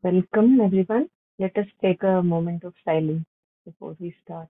Welcome, everyone. Let us take a moment of silence before we start.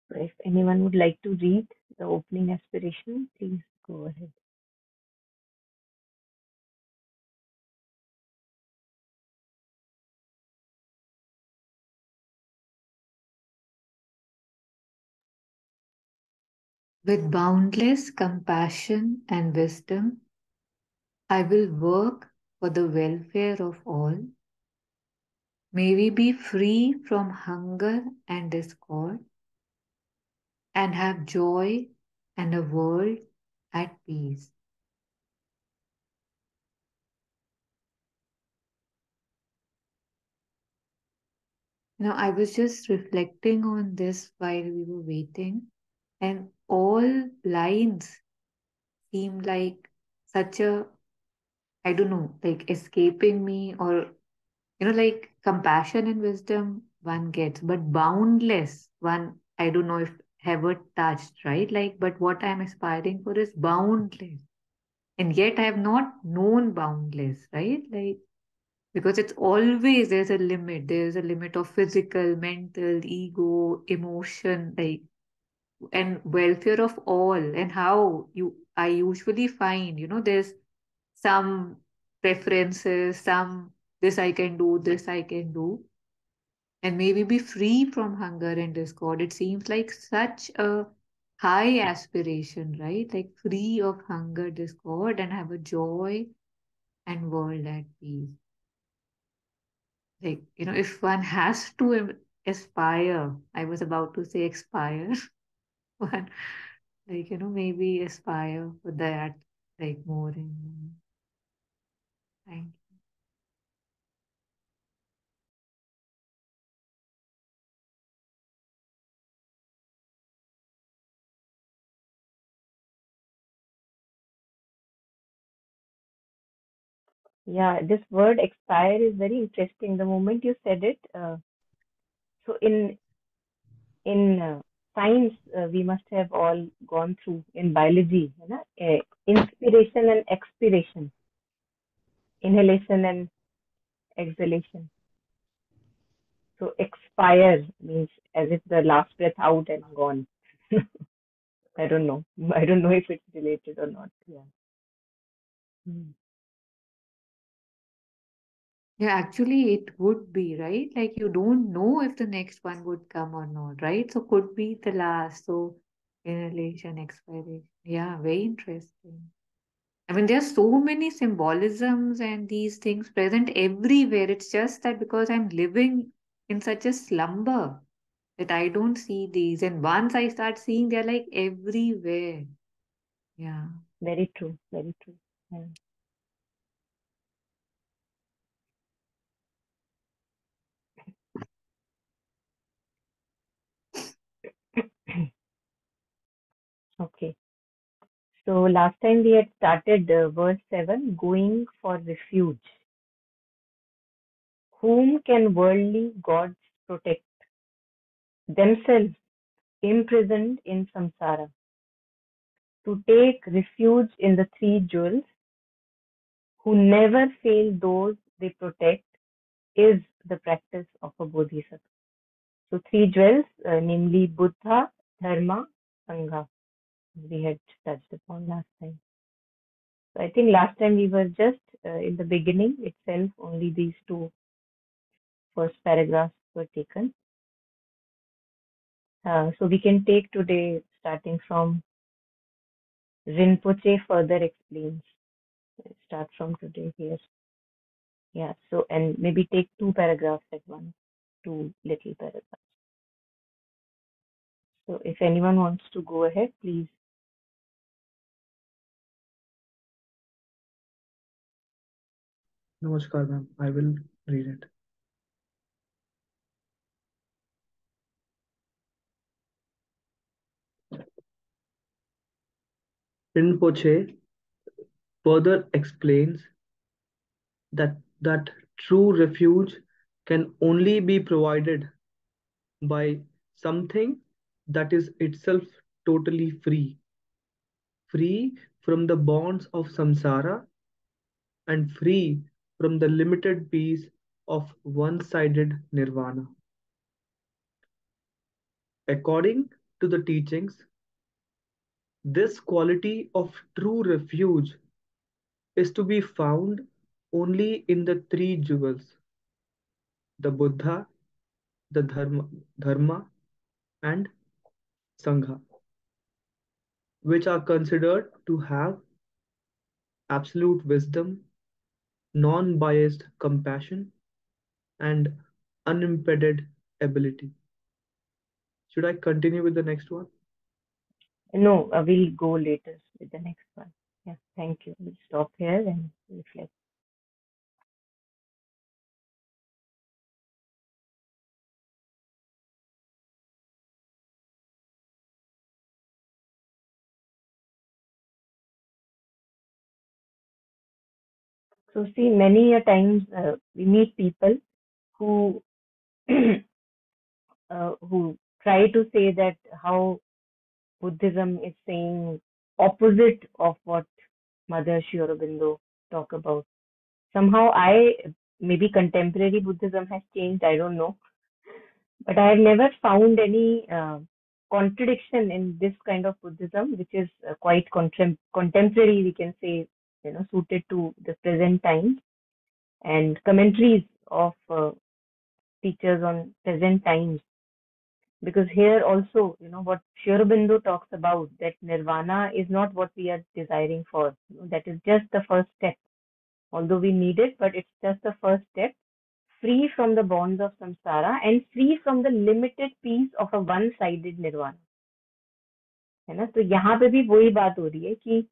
So if anyone would like to read the opening aspiration, please go ahead. With boundless compassion and wisdom, I will work for the welfare of all. May we be free from hunger and discord and have joy and a world at peace. I was just reflecting on this while we were waiting, and all lines seem like such a, I don't know, like escaping me, or like compassion and wisdom one gets, but boundless one, I don't know if ever touched, right? Like, but what I'm aspiring for is boundless. And yet I have not known boundless, right? Like, because it's always there's a limit. There's a limit of physical, mental, ego, emotion, like, and welfare of all. And how I usually find, there's some preferences, some this I can do, this I can do, and maybe be free from hunger and discord. It seems like such a high aspiration, right? Like free of hunger, discord, and have a joy and world at peace. Like, if one has to aspire, I was about to say expire, but like, maybe aspire for that, like more and more. Thank Yeah, this word expire is very interesting. The moment you said it, so in science, we must have all gone through in biology, inspiration and expiration, inhalation and exhalation. So expire means as if the last breath out and gone. I don't know. I don't know if it's related or not. Yeah. Hmm. Yeah, actually, it would be, right? Like you don't know if the next one would come or not, right? So could be the last. So inhalation, expiration. Yeah, very interesting. I mean, there's so many symbolisms and these things present everywhere. It's just that because I'm living in such a slumber that I don't see these. And once I start seeing, they're like everywhere. Yeah. Very true. Very true. Yeah. Okay. So last time we had started verse 7, going for refuge. Whom can worldly gods protect? Themselves imprisoned in samsara. To take refuge in the three jewels, who never fail those they protect, is the practice of a bodhisattva. So three jewels, namely Buddha, Dharma, Sangha, we had touched upon last time. So I think last time we were just in the beginning itself, only these two first paragraphs were taken. So we can take today starting from Rinpoche further explains. Let's start from today here. Yeah, so and maybe take two paragraphs at once, two little paragraphs. So if anyone wants to go ahead, please. Namaskar, ma'am. I will read it. Rinpoche further explains that true refuge can only be provided by something that is itself totally free, free from the bonds of samsara and free from the limited peace of one-sided nirvana. According to the teachings, this quality of true refuge is to be found only in the three jewels: the Buddha, the Dharma, and Sangha, which are considered to have absolute wisdom, non biased compassion, and unimpeded ability. Should I continue with the next one? No, we'll go later with the next one. Yeah, thank you. We'll stop here and reflect. So see, many a times we meet people who who try to say that how Buddhism is saying opposite of what Mother Sri Aurobindo talk about. Somehow maybe contemporary Buddhism has changed, I don't know, but I have never found any contradiction in this kind of Buddhism, which is quite contemporary, we can say, suited to the present times, and commentaries of teachers on present times. Because here also, what Sri Aurobindo talks about, that nirvana is not what we are desiring for. That is just the first step. Although we need it, but it's just the first step, free from the bonds of samsara and free from the limited peace of a one-sided nirvana. है ना? तो यहाँ पे भी वही बात हो रही है कि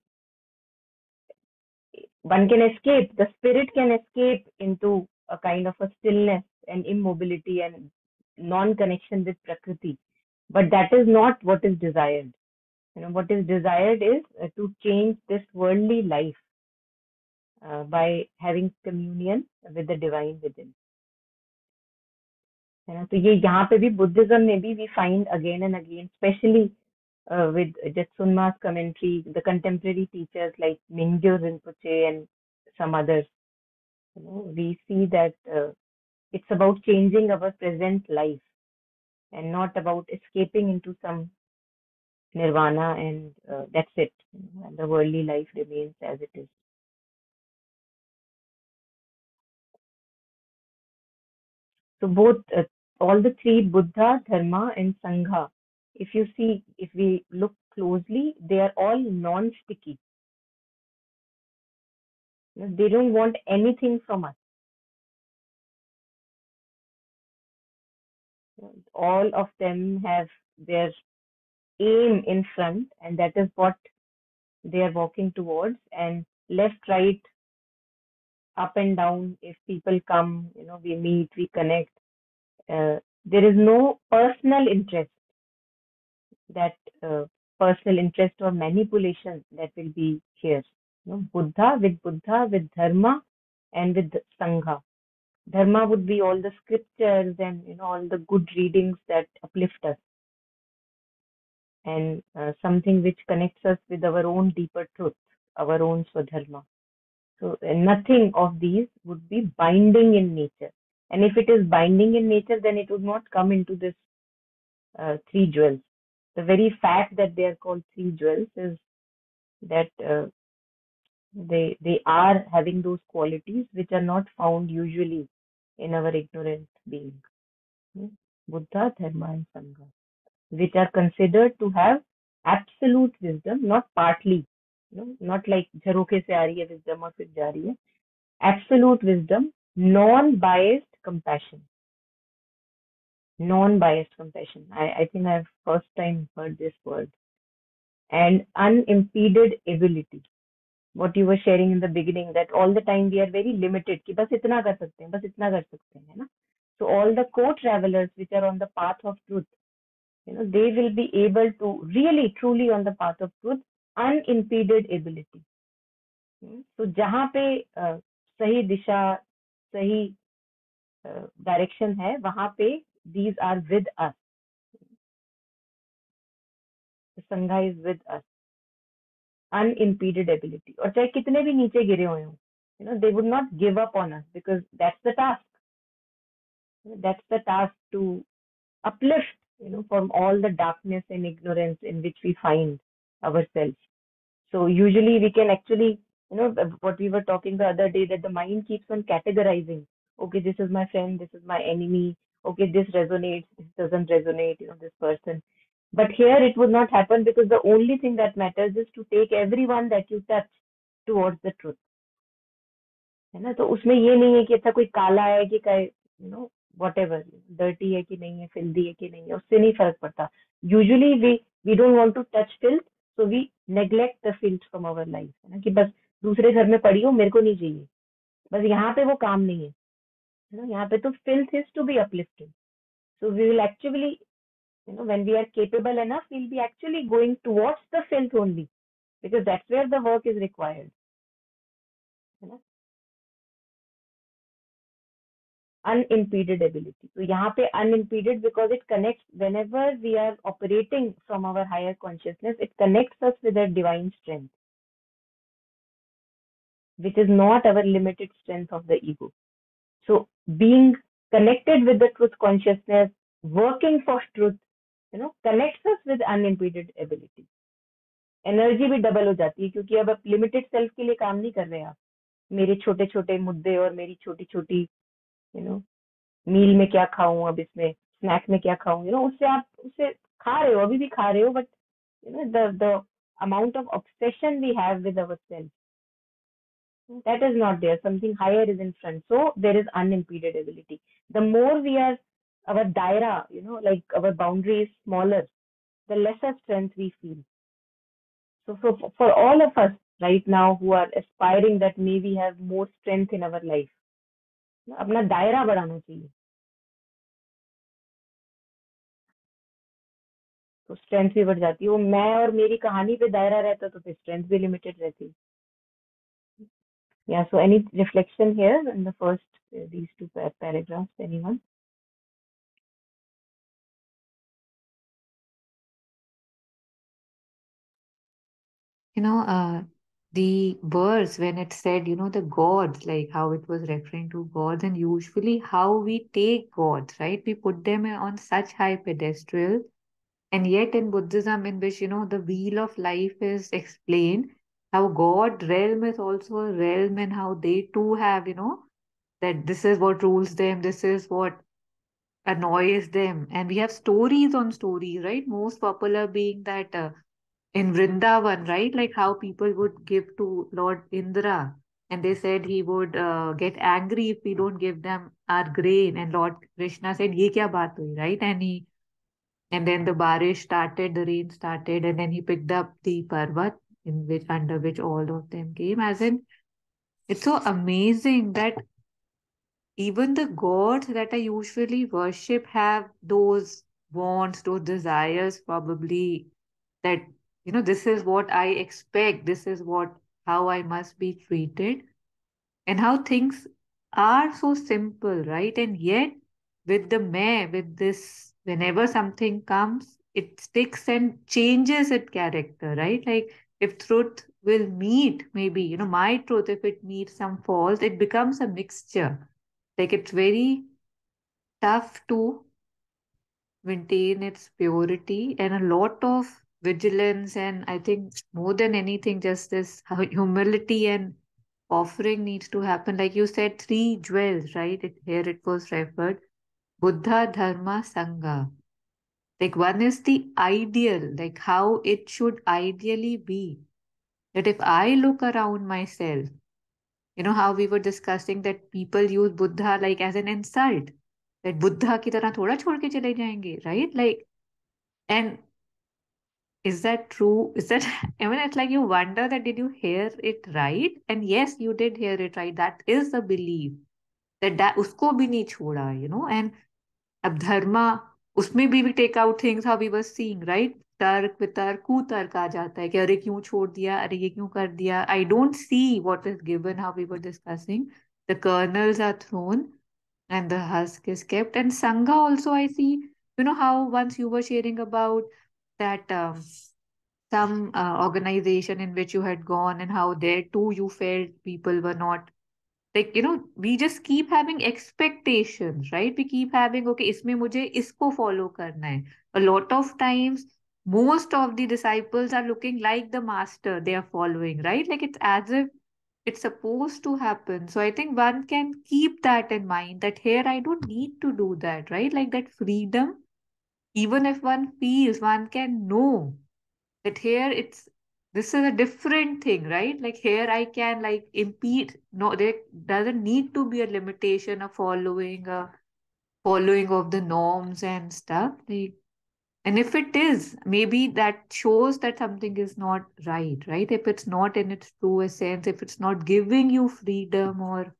one can escape, the spirit can escape into a kind of a stillness and immobility and non-connection with Prakriti. But that is not what is desired. What is desired is to change this worldly life by having communion with the divine within. है ना? तो ये यहाँ पे भी Buddhism में भी we find again and again, especially with Jetsunma's commentary, the contemporary teachers like Mingyur Rinpoche and some others, we see that it's about changing our present life and not about escaping into some nirvana and that's it. And the worldly life remains as it is. So both, all the three, Buddha, Dharma, and Sangha, if you see, if we look closely, they are all non-sticky. They don't want anything from us. All of them have their aim in front, and that is what they are walking towards. And left, right, up and down, if people come, we meet, we connect. There is no personal interest, that personal interest or manipulation that will be here. Buddha, with Dharma, and with Sangha. Dharma would be all the scriptures and all the good readings that uplift us, and something which connects us with our own deeper truth, our own Swadharma. So nothing of these would be binding in nature. And if it is binding in nature, then it would not come into this three jewels. The very fact that they are called three jewels is that they are having those qualities which are not found usually in our ignorant being. Buddha, Dharma, and Sangha, which are considered to have absolute wisdom, not partly, not like झरोखे से आ रही है wisdom और फिर जा रही है. Absolute wisdom non-biased compassion. Non-biased compassion. I think I've first time heard this word. And unimpeded ability. What you were sharing in the beginning, that all the time we are very limited कि बस इतना कर सकते हैं, बस इतना कर सकते हैं, है ना? So all the co-travelers which are on the path of truth, they will be able to really truly on the path of truth, unimpeded ability. So जहाँ पे सही दिशा, सही डायरेक्शन है, वहाँ पे these are with us. The Sangha is with us. Unimpeded ability. और चाहे कितने भी नीचे गिरे हुए हों, they would not give up on us, because that's the task. That's the task, to uplift, from all the darkness and ignorance in which we find ourselves. So usually we can actually, what we were talking the other day, that the mind keeps on categorizing. Okay, this is my friend, this is my enemy. Okay, this resonates, this doesn't resonate, this person. But here it would not happen, because the only thing that matters is to take everyone that you touch towards the truth. है ना? तो उसमें ये नहीं है कि अच्छा कोई काला है कि वॉट एवर डर्टी है कि नहीं है, फिल्दी है कि नहीं है, उससे नहीं फर्क पड़ता. Usually we don't want to touch filth, so we neglect the filth from our life, है ना, कि बस दूसरे घर में पड़ी हो, मेरे को नहीं चाहिए, बस यहाँ पे वो काम नहीं है ना, यहाँ पे तो filth is to be uplifted. So we will actually, when we are capable enough, we'll be actually going towards the filth only, because that's where the work is required. है ना? Unimpeded ability. So यहाँ पे unimpeded, because it connects, whenever we are operating from our higher consciousness, it connects us with a divine strength, which is not our limited strength of the ego. So being connected with the truth consciousness, working for truth, connects us with unimpeded ability. Energy भी double हो जाती है, क्योंकि अब आप limited self के लिए काम नहीं कर रहे हैं. आप मेरे छोटे छोटे मुद्दे और मेरी छोटी छोटी मील में क्या खाऊं, अब इसमें स्नैक में क्या खाऊं, उससे आप उससे खा रहे हो, अभी भी खा रहे हो, but the amount of obsession we have with ourselves, that is not there. Something higher is in front, so there is unimpeded ability. The more we are, our daira, like our boundary is smaller, the lesser strength we feel. So for all of us right now who are aspiring that may we have more strength in our life, अपना दायरा बढ़ाना चाहिए, तो strength भी बढ़ जाती है. वो मैं और मेरी कहानी पे दायरा रहता तो फिर स्ट्रेंथ भी लिमिटेड रहती. Yeah, so any reflection here in the first these two paragraphs, anyone? You know, the verse when it said, the gods, like how it was referring to gods, and usually how we take gods, right? We put them on such high pedestal, and yet in Buddhism, in which, the wheel of life is explained, how God realm is also a realm, and how they too have, that this is what rules them, this is what annoys them. And we have stories on stories, right? Most popular being that in Vrindavan, right? Like how people would give to Lord Indra, and they said he would get angry if we don't give them our grain. And Lord Krishna said, "Ye kya baat hui?" Right? And then the barish started, the rain started, and then he picked up the parvat in which under which all of them came. As in, it's so amazing that even the gods that I usually worship have those wants, those desires, probably that, this is what I expect, this is what how I must be treated, and how things are so simple, right? And yet, with the meh, with this, whenever something comes, it sticks and changes its character, right? Like if truth will meet, maybe, my truth, if it meets some faults, it becomes a mixture. Like it's very tough to maintain its purity, and a lot of vigilance, and I think more than anything, just this humility and offering needs to happen. Like you said, three jewels, right? Here it was referred: Buddha, Dharma, Sangha. Like one is the ideal, like how it should ideally be. That if I look around myself, You know how we were discussing that people use Buddha like as an insult. That Buddha की तरह थोड़ा छोड़ के चले जाएंगे, right? Like, and is that true? Is that, I mean, it's like you wonder that did you hear it right? And yes, you did hear it right. That is the belief that उसको भी नहीं छोड़ा, you know, and अब धर्मा उसमें भी we take out things how we were seeing, right? तर्क वितर्क कुतर्क आ जाता है कि अरे क्यों छोड़ दिया, अरे ये क्यों कर दिया. I don't see what is given, how we were discussing. The kernels are thrown and the husk is kept. And Sangha also, I see, you know how once you were sharing about that some organization in which you had gone and how there too you felt people were not like, you know, we just keep having expectations, right? We keep having, okay, इसमें मुझे इसको follow करना है. A lot of times most of the disciples are looking like the master they are following, right? Like it's as if it's supposed to happen. So I think one can keep that in mind that here I don't need to do that, right? Like that freedom, even if one feels, one can know that here it's this is a different thing, right? Like here I can like impede. No, there doesn't need to be a limitation of following of the norms and stuff. Like, and if it is, maybe that shows that something is not right, right? If it's not in its true essence, if it's not giving you freedom or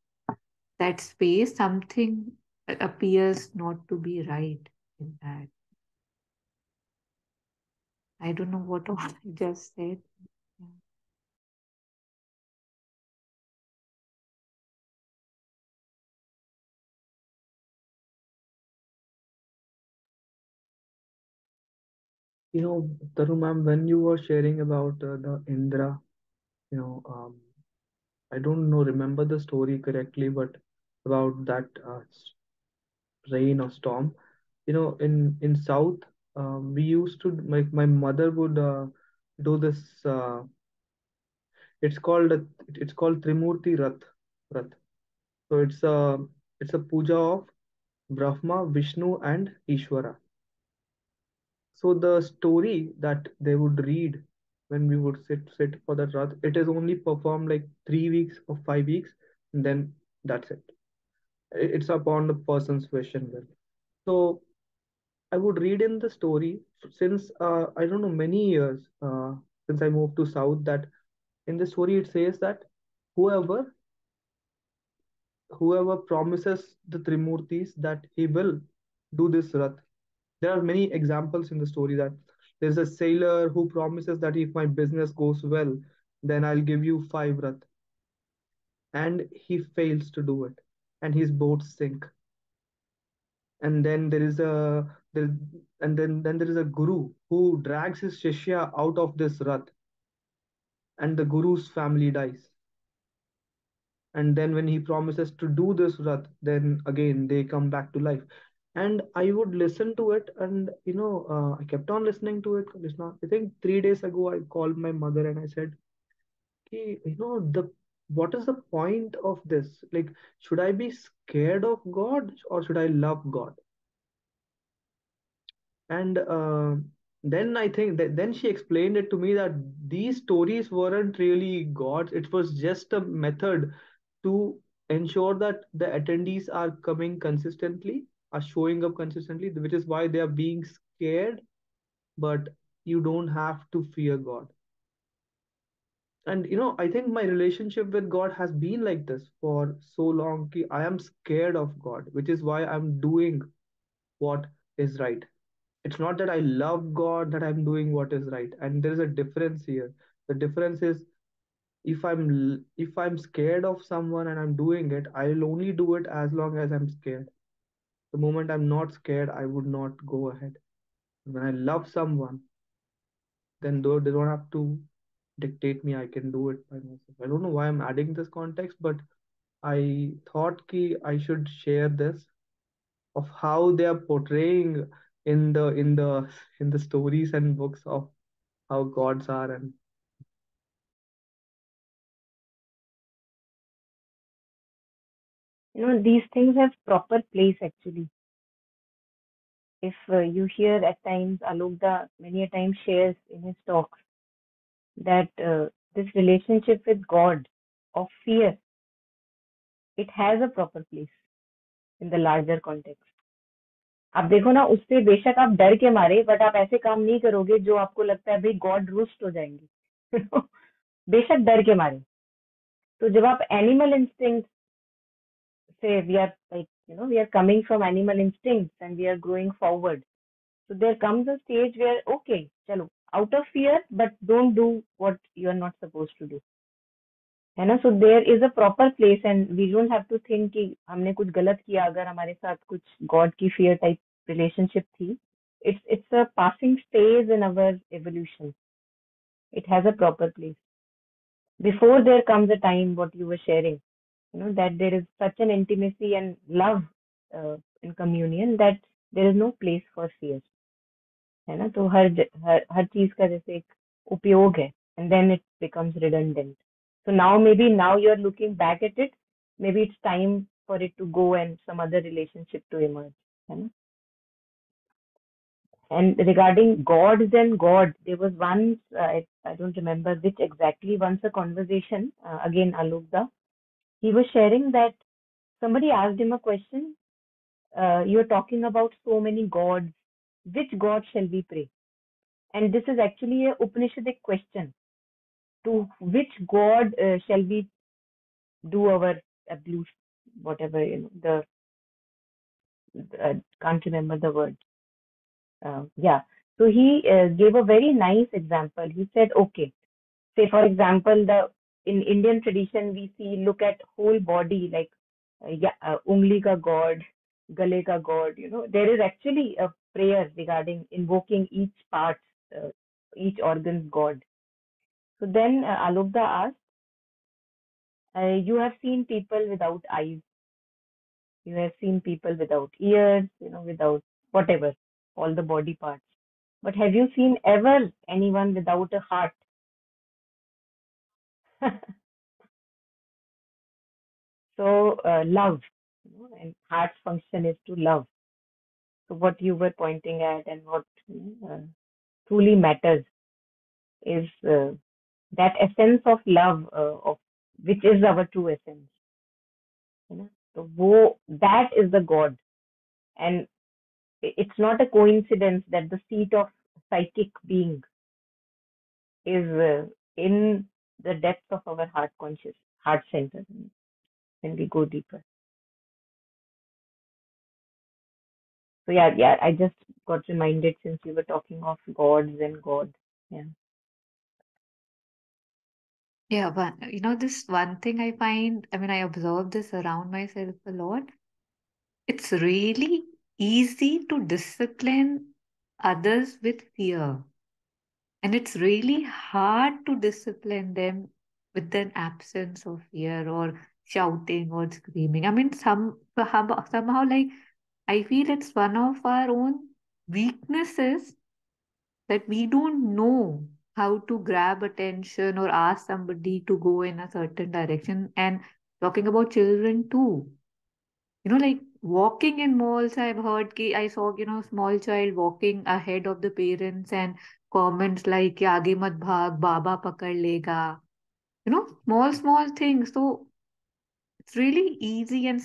that space, something appears not to be right in that. I don't know what all I just said. Yeah. Taru ma'am, when you were sharing about the Indra, you know, I don't know, remember the story correctly, but about that rain or storm. In South, we used to, my mother would do this. It's called Trimurti Rath. So it's a puja of Brahma, Vishnu, and Ishvara. So the story that they would read when we would sit for that Rath, it is only performed like 3 weeks or 5 weeks, and then that's it. It's upon the person's wish and will. So I would read in the story since I don't know, many years since I moved to South, that in the story it says that whoever whoever promises the Trimurtis that he will do this Rath. There are many examples in the story that there's a sailor who promises that if my business goes well, then I'll give you 5 Rath, and he fails to do it, and his boats sink. And then there and then there is a guru who drags his shishya out of this Rath, and the guru's family dies. And then when he promises to do this Rath, then again they come back to life. And I would listen to it, and I kept on listening to it. I think 3 days ago I called my mother and I said, "Hey, the what is the point of this? Like, should I be scared of God or should I love God?" And then I think that then she explained it to me that these stories weren't really gods. It was just a method to ensure that the attendees are coming consistently, are showing up consistently, which is why they are being scared. But you don't have to fear God. And I think my relationship with God has been like this for so long. I am scared of God, which is why I'm doing what is right. It's not that I love God, that I'm doing what is right. And there is a difference here. The difference is, if I'm scared of someone and I'm doing it, I'll only do it as long as I'm scared. The moment I'm not scared, I would not go ahead. When I love someone, then though they don't have to dictate me, I can do it by myself. I don't know why I'm adding this context, but I thought I should share this, of how they are portraying in the stories and books of how gods are. And These things have proper place actually. If you hear at times, Alokda many a time shares in his talks that this relationship with God of fear it has a proper place in the larger context. आप देखो ना, उससे बेशक आप डर के मारे, but आप ऐसे काम नहीं करोगे जो आपको लगता है भाई गॉड रुष्ट हो जाएंगे बेशक डर के मारे. तो जब आप एनिमल इंस्टिंक्ट से, we are like we are coming from animal instincts and we are growing forward, so there comes a stage where okay, chalo, out of fear, but don't do what you are not supposed to do, है ना. So there is a proper place and we don't have to think कि हमने कुछ गलत किया अगर हमारे साथ कुछ God की fear type relationship थी. It's a passing stage in our evolution. It has a proper place. Before there comes a time, what you were sharing, that there is such an intimacy and love in communion that there is no place for fear, है ना. तो हर चीज का जैसे एक उपयोग है, and then it becomes redundant. So now you're looking back at it, maybe it's time for it to go and some other relationship to emerge, है ना. And regarding gods and God, there was once, I don't remember which exactly, once a conversation, again Alokda, he was sharing that somebody asked him a question, you're talking about so many gods, which god shall we pray? And this is actually a Upanishadic question. To which god shall we do our ablution, whatever, can't remember the word. Yeah. So he gave a very nice example. He said, okay, say for example, in Indian tradition, we see, look at whole body, like ungli ka god, gale ka god, there is actually a prayer regarding invoking each part, uh, each organ's god. So then Alokda asked, you have seen people without eyes, you have seen people without ears, without whatever, all the body parts. But have you seen ever anyone without a heart? So love, and heart's function is to love. So what you were pointing at and what truly matters is that essence of love, of which is our true essence. So that is the God, and it's not a coincidence that the seat of psychic being is in the depths of our heart center when we go deeper. So yeah, I just got reminded since we were talking of gods and God. Yeah. Yeah, but this one thing I find, I mean, I observe this around myself a lot. It's really easy to discipline others with fear. And it's really hard to discipline them with an absence of fear or shouting or screaming. I mean, somehow, like, I feel it's one of our own weaknesses that we don't know how to grab attention or ask somebody to go in a certain direction. And talking about children too, like walking in malls, I've heard, I saw, small child walking ahead of the parents and comments like, "Ki aage mat bhag, baba pakad lega." Small things. So it's really easy, and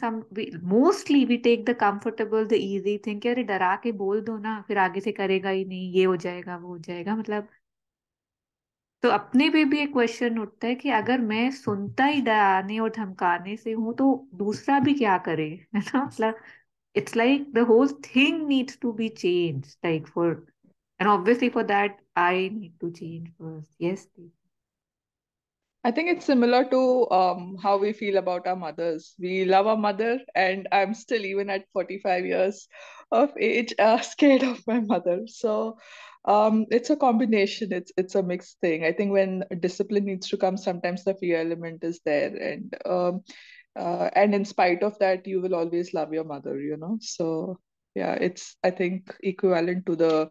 mostly we take the comfortable, the easy thing, कि अरे डरा के बोल दो ना, फिर आगे से करेगा ही नहीं, ये हो जाएगा, वो हो जाएगा, मतलब. तो अपने पे भी एक क्वेश्चन उठता है कि अगर मैं सुनता ही डराने और धमकाने से हूं तो दूसरा भी क्या करे, है ना, मतलब. It's like the whole thing needs to be changed, like and obviously for that I need to change first. Yes, please. I think it's similar to how we feel about our mothers. We love our mother, and I'm still, even at 45 years of age, scared of my mother. So it's a combination. It's a mixed thing. I think when discipline needs to come, sometimes the fear element is there, and in spite of that, you will always love your mother. So yeah, it's, I think, equivalent to the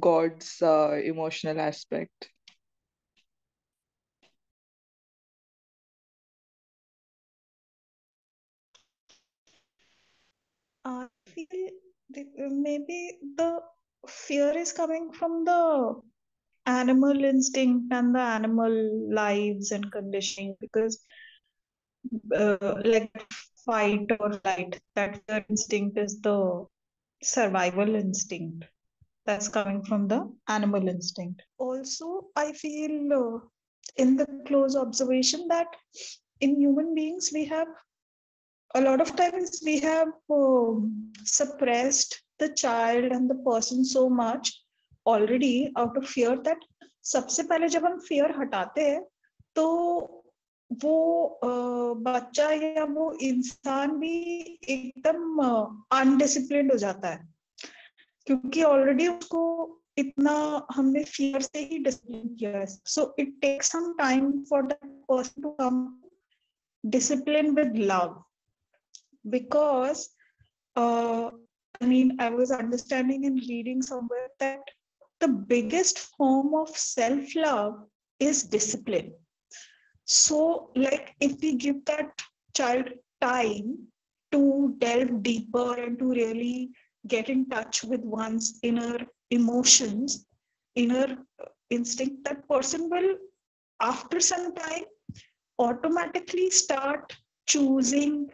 God's emotional aspect. I feel maybe the fear is coming from the animal instinct and the animal lives and conditioning, because like fight or flight. That fear instinct is the survival instinct that's coming from the animal instinct. Also, I feel in the close observation that in human beings, we have a lot of times we have suppressed the child and the person so much already out of fear that सबसे पहले जब हम fear हटाते हैं तो वो बच्चा या वो इंसान भी एकदम अनडिसिप्लिन्ड हो जाता है क्योंकि ऑलरेडी उसको इतना हमने फियर से ही डिसिप्लिन किया है so it takes some time for that person to come discipline with love because I mean I was understanding and reading somewhere that the biggest form of self love is discipline. So like if we give that child time to delve deeper and to really get in touch with one's inner emotions, inner instinct, that person will after some time automatically start choosing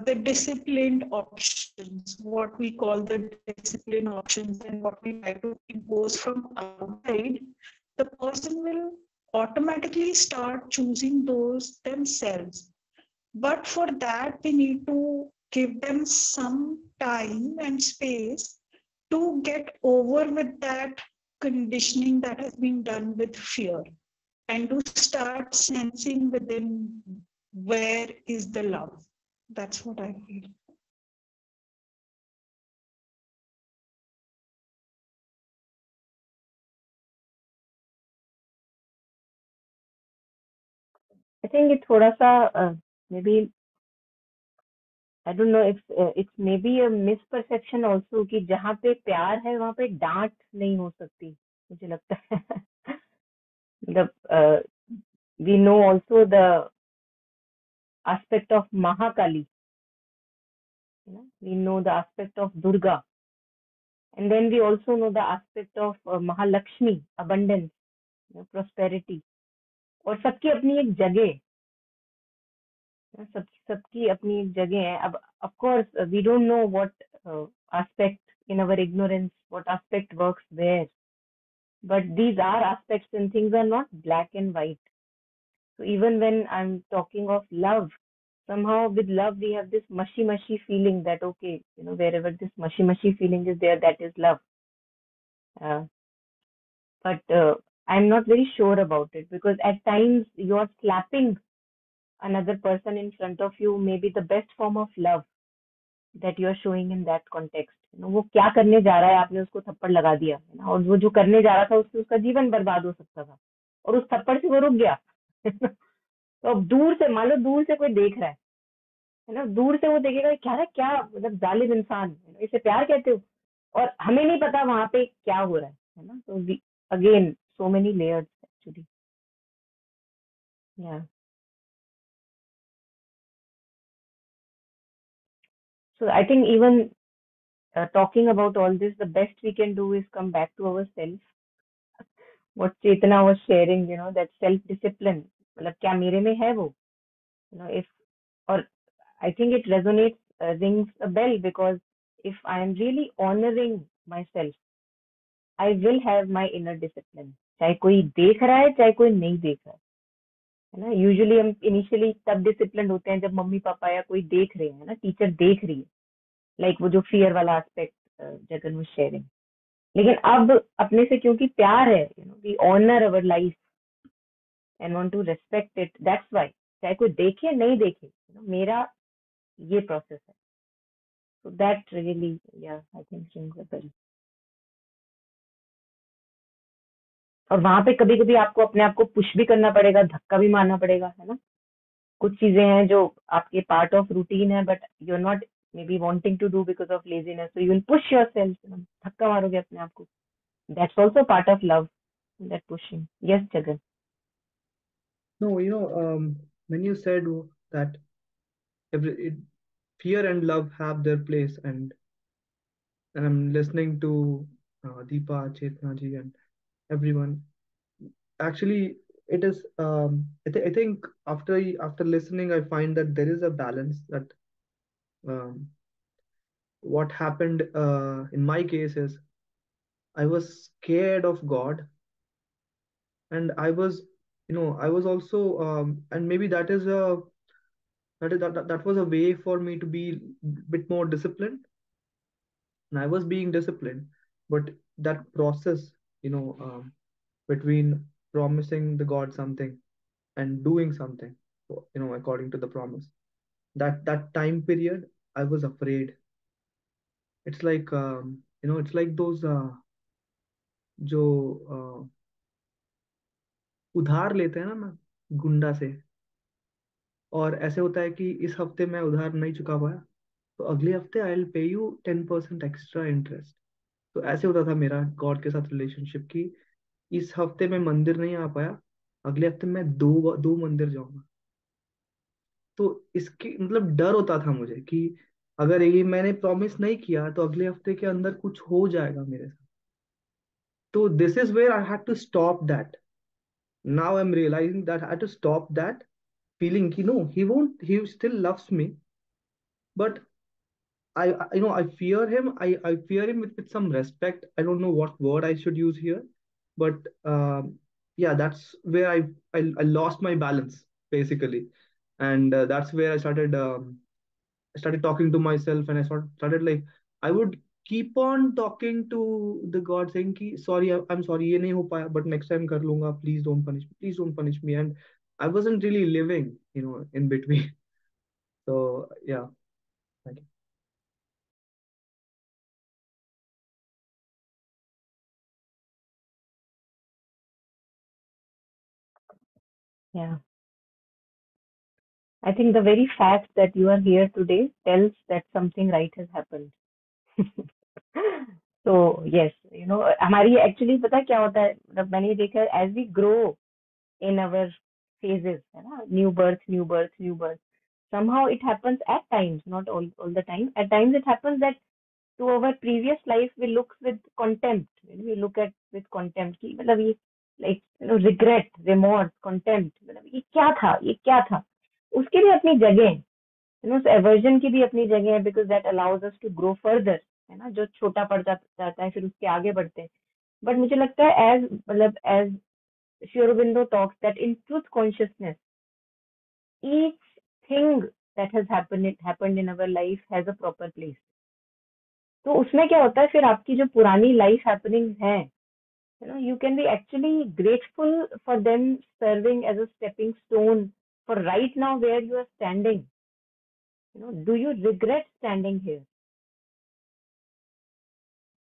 the disciplined options, what we call the discipline options, and what we try to impose from outside, the person will automatically start choosing those themselves. But for that, we need to give them some time and space to get over with that conditioning that has been done with fear and to start sensing within where is the love. That's what I feel. I think it's थोड़ा सा maybe I don't know if it's maybe a misperception also कि जहाँ पे प्यार है वहाँ पे डांट नहीं हो सकती मुझे लगता है मतलब we know also the aspect of Mahakali, we know the aspect of Durga, and then we also know the aspect of Mahalakshmi, abundance, prosperity. और सबकी अपनी एक जगह है, सबकी अपनी एक जगह है. अब of course we don't know what aspect in our ignorance, what aspect works where, but these are aspects and things are not black and white. So even when I'm talking of love, somehow with love we have this mushy feeling that okay, wherever this mushy feeling is there, that is love. But I'm not very sure about it because at times you're slapping another person in front of you may be the best form of love that you're showing in that context. वो क्या करने जा रहा है आपने उसको थप्पड़ लगा दिया है ना, और वो जो करने जा रहा था उससे उसका जीवन बर्बाद हो सकता था और उस थप्पड़ से वो रुक गया. तो अब दूर से मान लो दूर से कोई देख रहा है ना, दूर से वो देखेगा क्या है, क्या मतलब जालिम इंसान, इसे प्यार कहते हो, और हमें नहीं पता वहां पे क्या हो रहा है ना. तो again so many layers actually. या so I think even talking about all this, the best we can do is come back to ourselves. What Chetana was sharing, that self discipline, मतलब क्या मेरे में है वो, if, or I think it resonates, rings a bell, because if I am really honoring myself, I will have my inner discipline. चाहे कोई देख रहा है चाहे कोई नहीं देख रहा है ना. यूजुअली हम इनिशियली तब डिसिप्लिन होते हैं जब मम्मी पापा या कोई देख रहे हैं ना, टीचर देख रही है, लाइक वो जो फियर वाला एस्पेक्ट जगन वाज शेयरिंग. लेकिन अब अपने से क्योंकि प्यार है, we honour our life and want to respect it, that's why चाहे कोई देखे नहीं देखे, मेरा ये प्रोसेस है. सो दैट रियली, या I think rings a bell. और वहां पे कभी कभी आपको अपने आप को पुश भी करना पड़ेगा, धक्का भी मारना पड़ेगा, है ना. कुछ चीजें हैं जो आपके पार्ट ऑफ रूटीन है, but you are not maybe wanting to do because of laziness, so you will push yourself, धक्का मारोगे अपने आप को. That's also part of love, that pushing. Yes, Jagan. No, when you said that fear and love have their place, and I'm listening to Deepa, Chetna ji, and everyone. Actually, it is I think after listening I find that there is a balance that um, what happened in my case is I was scared of God, and I was, I was also and maybe that is a that was a way for me to be bit more disciplined, and I was being disciplined. But that process, you know um, between promising the God something and doing something, according to the promise, that time period, I was afraid. It's like it's like those जो उधार लेते हैं ना गुंडा से, और ऐसे होता है कि इस हफ्ते मैं उधार नहीं चुका पाया, तो अगले हफ्ते I will pay you 10% extra interest. तो ऐसे होता था मेरा गॉड के साथ रिलेशनशिप की, इस हफ्ते मैं मंदिर नहीं आ पाया, अगले हफ्ते मैं दो दो मंदिर जाऊंगा। तो इसकी मतलब डर होता था मुझे कि अगर ये मैंने प्रॉमिस नहीं किया तो अगले हफ्ते के अंदर कुछ हो जाएगा मेरे साथ। तो this is where I had to stop that. Now I am realizing that I had to stop that feeling कि no, he still loves me, but I fear him. I fear him with some respect. I don't know what word I should use here, but yeah, that's where I lost my balance basically, and that's where I started talking to myself, and I started like I would keep on talking to the God, saying कि sorry, I'm sorry, ये नहीं हो पाया, but next time कर लूंगा. Please don't punish me. And I wasn't really living, in between. So yeah, thank you. Yeah. I think the very fact that you are here today tells that something right has happened. So yes, हमारी actually पता है क्या होता है, मतलब मैंने ये देखा है, as we grow in our phases, है ना, new birth. Somehow it happens at times, not all the time. At times it happens that to our previous life we look with contempt. We look at with contempt कि मतलब ये like regret, remorse, contempt, मतलब ये क्या था, उसकी भी अपनी जगह है, एवर्जन की भी अपनी जगह है, because that allows us to grow further, है ना, जो छोटा पड़ जाता है फिर उसके आगे बढ़ते हैं। बट मुझे लगता है एज मतलब as Sri Aurobindo talks that in truth consciousness, each thing that has happened in our life has a proper place. तो उसमें क्या होता है, फिर आपकी जो पुरानी लाइफ हैपनिंग है, you can be actually grateful for them serving as a stepping stone for right now where you are standing. Do you regret standing here?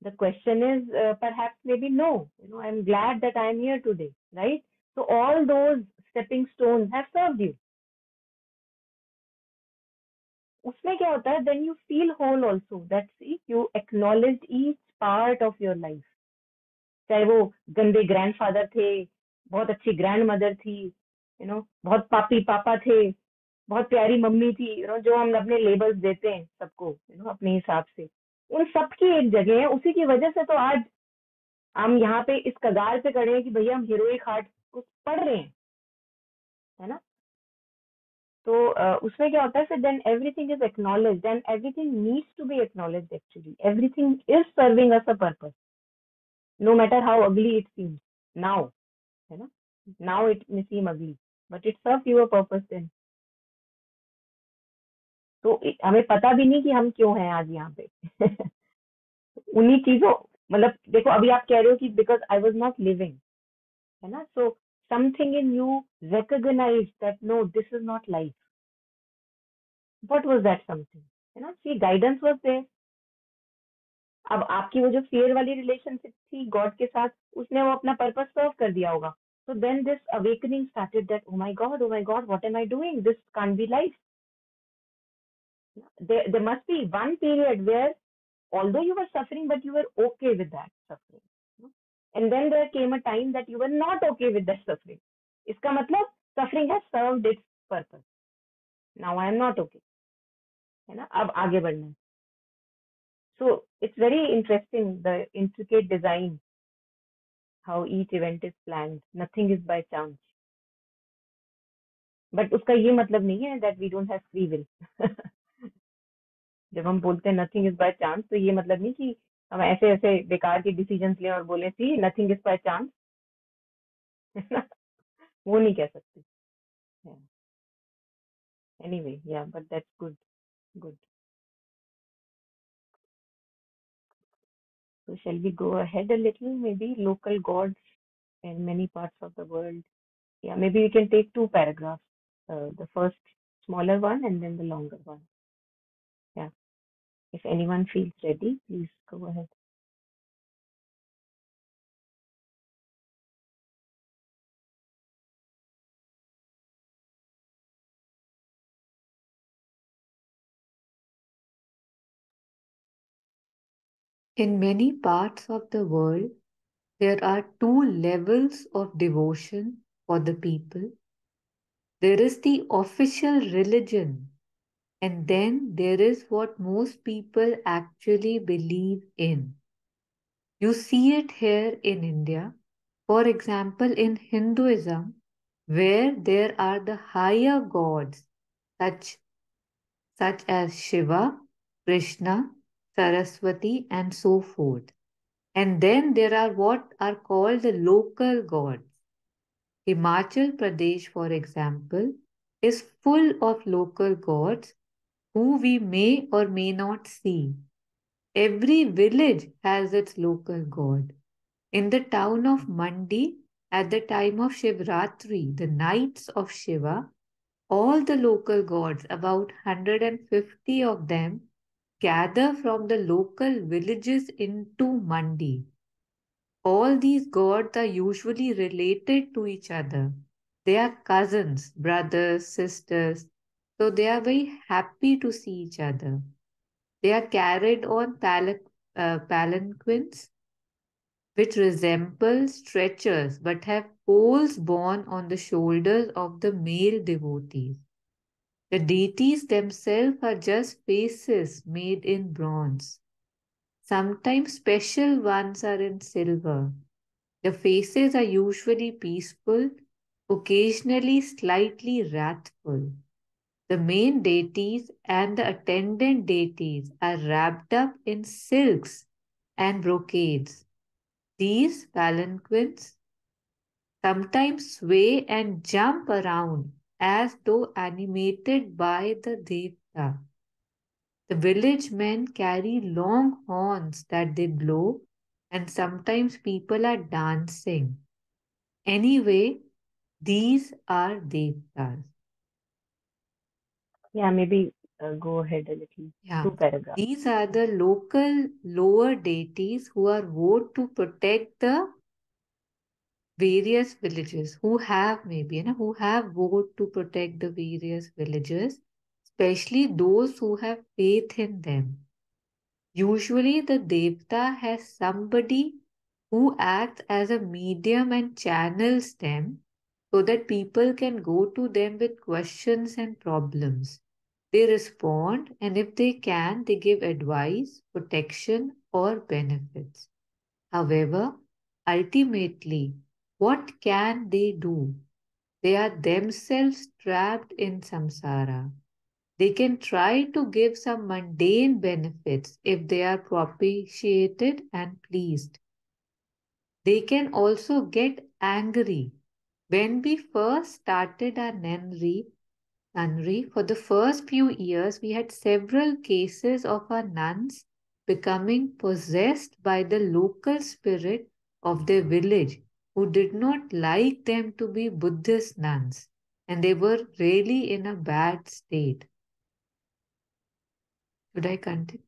The question is perhaps maybe no. I'm glad that I'm here today, right? So all those stepping stones have served you. उसमें क्या होता है, then you feel whole also. That's it. You acknowledged each part of your life. चाहे वो गंदे grandfather थे, बहुत अच्छी ग्रैंड मदर थी, बहुत पापी पापा थे, बहुत प्यारी मम्मी थी, जो हम अपने लेबल्स देते हैं सबको, अपने हिसाब से, उन सबकी एक जगह है। उसी की वजह से तो आज हम यहाँ पे इस कगार पे खड़े हैं कि भैया हम हीरोइक हार्ट को पढ़ रहे हैं, है ना। तो उसमें क्या होता है, फिर then everything is acknowledged and everything needs to be acknowledged. Actually everything is serving us a purpose, no matter how ugly it seems now, है ना। Now it may seem ugly, but it serve you a purpose then. तो हमें पता भी नहीं कि हम क्यों हैं आज यहाँ पे। उन्हीं चीजों, मतलब देखो अभी आप कह रहे हो कि because I was not living, है ना, so something in you recognize that no this is not life. What was that something, है ना, सी गाइडेंस वाज देयर। अब आपकी वो जो फियर वाली रिलेशनशिप थी गॉड के साथ, उसने वो अपना पर्पस सर्व कर दिया होगा। So then this awakening started that, oh my God, what am I doing? This can't be life. There must be one period where although you were suffering, but you were okay with that suffering. And then there came a time that you were not okay with that suffering. इसका मतलब suffering has served its purpose. Now I am not okay. है ना, अब आगे बढ़ना है। So it's very interesting, the intricate design, how each event is planned. Nothing is by chance. But उसका ये मतलब नहीं है that we don't have free will. जब हम बोलते हैं नथिंग इज बाय चांस, तो ये मतलब नहीं कि हम ऐसे ऐसे बेकार के डिसीजंस लें और बोले सी नथिंग इज बाय चांस। वो नहीं कह सकते। एनीवे या but that's good, good. So shall we go ahead a little? Maybe local gods in many parts of the world. Yeah, maybe we can take two paragraphs. The first smaller one and then the longer one. Yeah. If anyone feels ready, please go ahead. In many parts of the world, there are two levels of devotion for the people. There is the official religion, and then there is what most people actually believe in. You see it here in India. For example, in Hinduism, where there are the higher gods such as Shiva, Krishna, Saraswati, and so forth. And then there are what are called the local gods. Himachal Pradesh, for example, is full of local gods who we may or may not see. Every village has its local god. In the town of Mandi, at the time of Shivratri, the nights of Shiva, all the local gods, about 150 of them, gather from the local villages into Mandi. All these gods are usually related to each other. They are cousins, brothers, sisters, so they are very happy to see each other. They are carried on palanquins, which resemble stretchers but have poles borne on the shoulders of the male devotees. The deities themselves are just faces made in bronze. Sometimes special ones are in silver. The faces are usually peaceful, occasionally slightly wrathful. The main deities and the attendant deities are wrapped up in silks and brocades. These palanquins sometimes sway and jump around as though animated by the devta. The village men carry long horns that they blow, and sometimes people are dancing. Anyway, these are devtas. Yeah, maybe go ahead a little. Yeah, Two paragraphs. these are the local lower deities who are vowed to protect the various villages, who have maybe, who have vowed to protect the various villages, especially those who have faith in them. Usually, the devta has somebody who acts as a medium and channels them so that people can go to them with questions and problems. They respond, and if they can, they give advice, protection, or benefits. However, ultimately, what can they do? They are themselves trapped in samsara. They can try to give some mundane benefits if they are propitiated and pleased. They can also get angry. When we first started our nunnery, for the first few years, we had several cases of our nuns becoming possessed by the local spirit of their village who did not like them to be Buddhist nuns, and they were really in a bad state. Should I continue?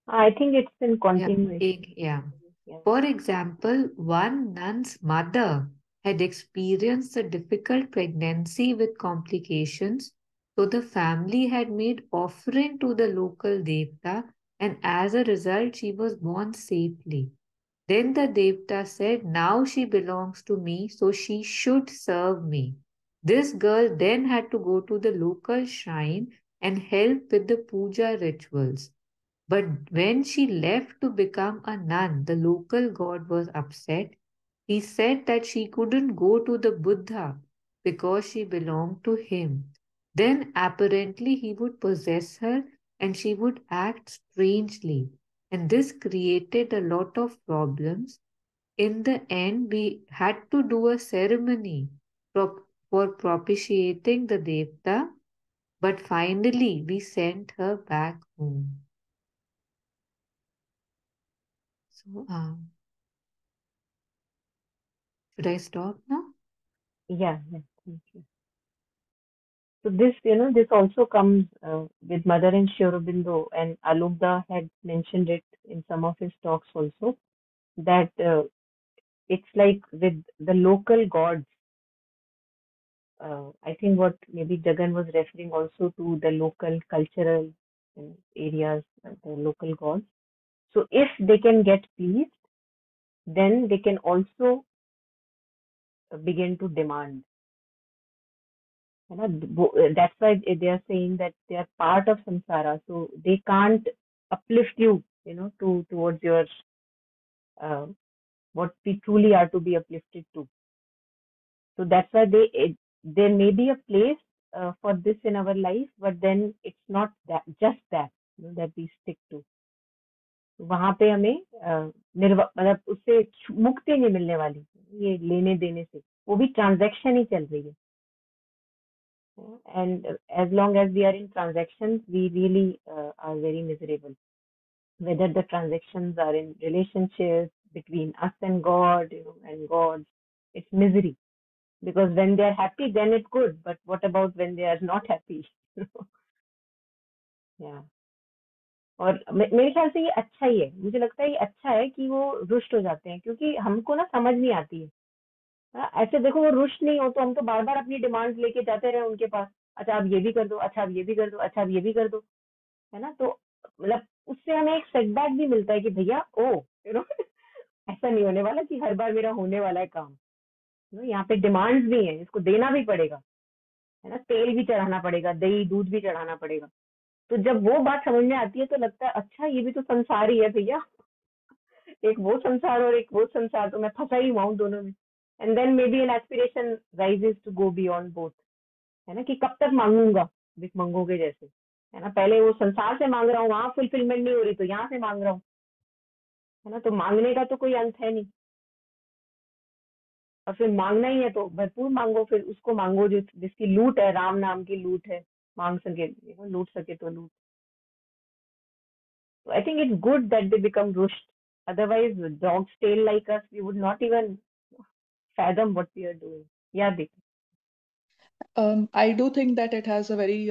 I think it's in Yeah. continuation. Yeah. Yeah. For example, one nun's mother had experienced a difficult pregnancy with complications, so the family had made offering to the local devta, and as a result, she was born safely. Then the devta said, "Now she belongs to me, so she should serve me." This girl then had to go to the local shrine and help with the puja rituals. But when she left to become a nun, the local god was upset. He said that she couldn't go to the Buddha because she belonged to him. Then apparently he would possess her and she would act strangely. And this created a lot of problems. In the end, we had to do a ceremony for propitiating the Devta, but finally we sent her back home. So, should I stop now? Yeah, thank you. So this, this also comes with Mother and Sri Aurobindo, and Alokda had mentioned it in some of his talks also, that it's like with the local gods. I think what maybe Jagan was referring also to the local cultural areas, the local gods. So if they can get pleased, then they can also begin to demand. That's why they are saying that they are part of samsara, so they can't uplift you, towards your uh, what we truly are to be uplifted to. So that's why there may be a place for this in our life, but then it's not that just that that we stick to. वहां पे हमें मतलब उससे मुक्ति नहीं मिलने वाली, ये लेने देने से, वो भी ट्रांजैक्शन ही चल रही है. And as long as we are in transactions, we really are very miserable. Whether the transactions are in relationships between us and God, and God, it's misery. Because when they are happy, then it's good. But what about when they are not happy? Yeah. और मेरे ख्याल से ये अच्छा ही है, मुझे लगता है ये अच्छा है कि वो रुष्ट हो जाते हैं, क्योंकि हमको ना समझ नहीं आती है. ऐसे देखो, वो रुष्ट नहीं हो तो हम तो बार बार अपनी डिमांड लेके जाते रहे उनके पास. अच्छा आप ये भी कर दो, अच्छा आप ये भी कर दो, अच्छा आप ये भी कर दो, है ना. तो मतलब उससे हमें एक सेटबैक भी मिलता है कि भैया ऐसा नहीं होने वाला कि हर बार मेरा होने वाला है काम. यहाँ पे डिमांड्स भी हैं, इसको देना भी पड़ेगा, है ना. तेल भी चढ़ाना पड़ेगा, दही दूध भी चढ़ाना पड़ेगा. तो जब वो बात समझ में आती है तो लगता है अच्छा ये भी तो संसार ही है भैया. एक वो संसार और एक वो संसार, तो मैं फंसा ही हुआ हूँ दोनों में. And then maybe an aspiration rises to go beyond both, है ना, कि कब तक मांगूंगा भिखमंगों के जैसे, है ना. पहले वो संसार से मांग रहा हूँ, वहां फुलफिलमेंट नहीं हो रही तो यहाँ से मांग रहा हूँ, है ना. तो मांगने का तो कोई अंत है नहीं, और फिर मांगना ही है तो भरपूर मांगो, फिर उसको मांगो जो जिसकी लूट है, राम नाम की लूट है, मांग सके, लूट सके तो लूट. So I think it's good that they become rushed. Otherwise, dogs tail like us, we would not even fathom what we are doing. Yeah, Deep. I do think that it has a very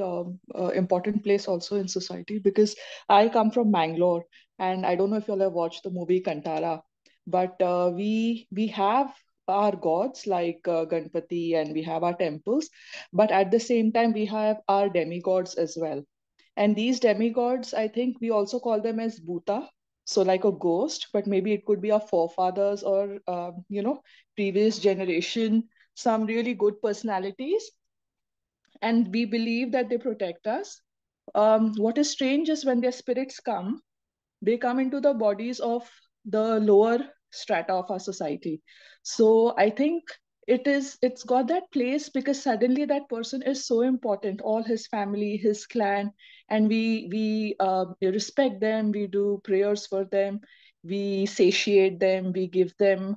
important place also in society, because I come from Mangalore, and I don't know if you all have watched the movie Kantara, but we have our gods like Ganpati, and we have our temples, but at the same time we have our demigods as well. And these demigods, I think we also call them as Bhuta, so like a ghost, but maybe it could be our forefathers or previous generation, some really good personalities, and we believe that they protect us. What is strange is when their spirits come, they come into the bodies of the lower strata of our society. So I think it's got that place because suddenly that person is so important, all his family, his clan, and we respect them, we do prayers for them, we satiate them, we give them,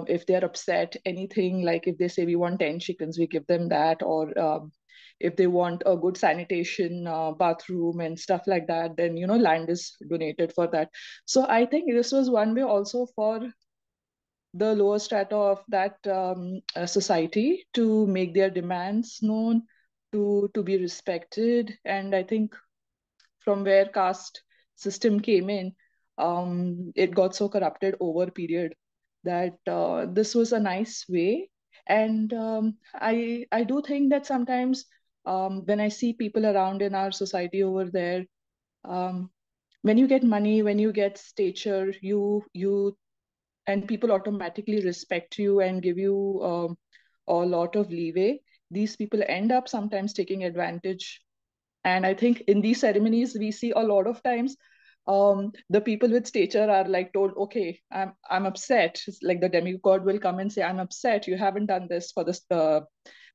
if they're upset, anything, like if they say we want 10 chickens, we give them that, or if they want a good sanitation bathroom and stuff like that, then land is donated for that. So I think this was one way also for the lower strata of that society to make their demands known, to be respected. And I think from where caste system came in, it got so corrupted over period that this was a nice way. And I do think that sometimes when I see people around in our society over there, um, when you get money, when you get stature, you and people automatically respect you and give you a lot of leeway. These people end up sometimes taking advantage. And I think in these ceremonies we see a lot of times the people with stature are like told, okay, I'm upset. It's like the demigod will come and say, I'm upset, you haven't done this for this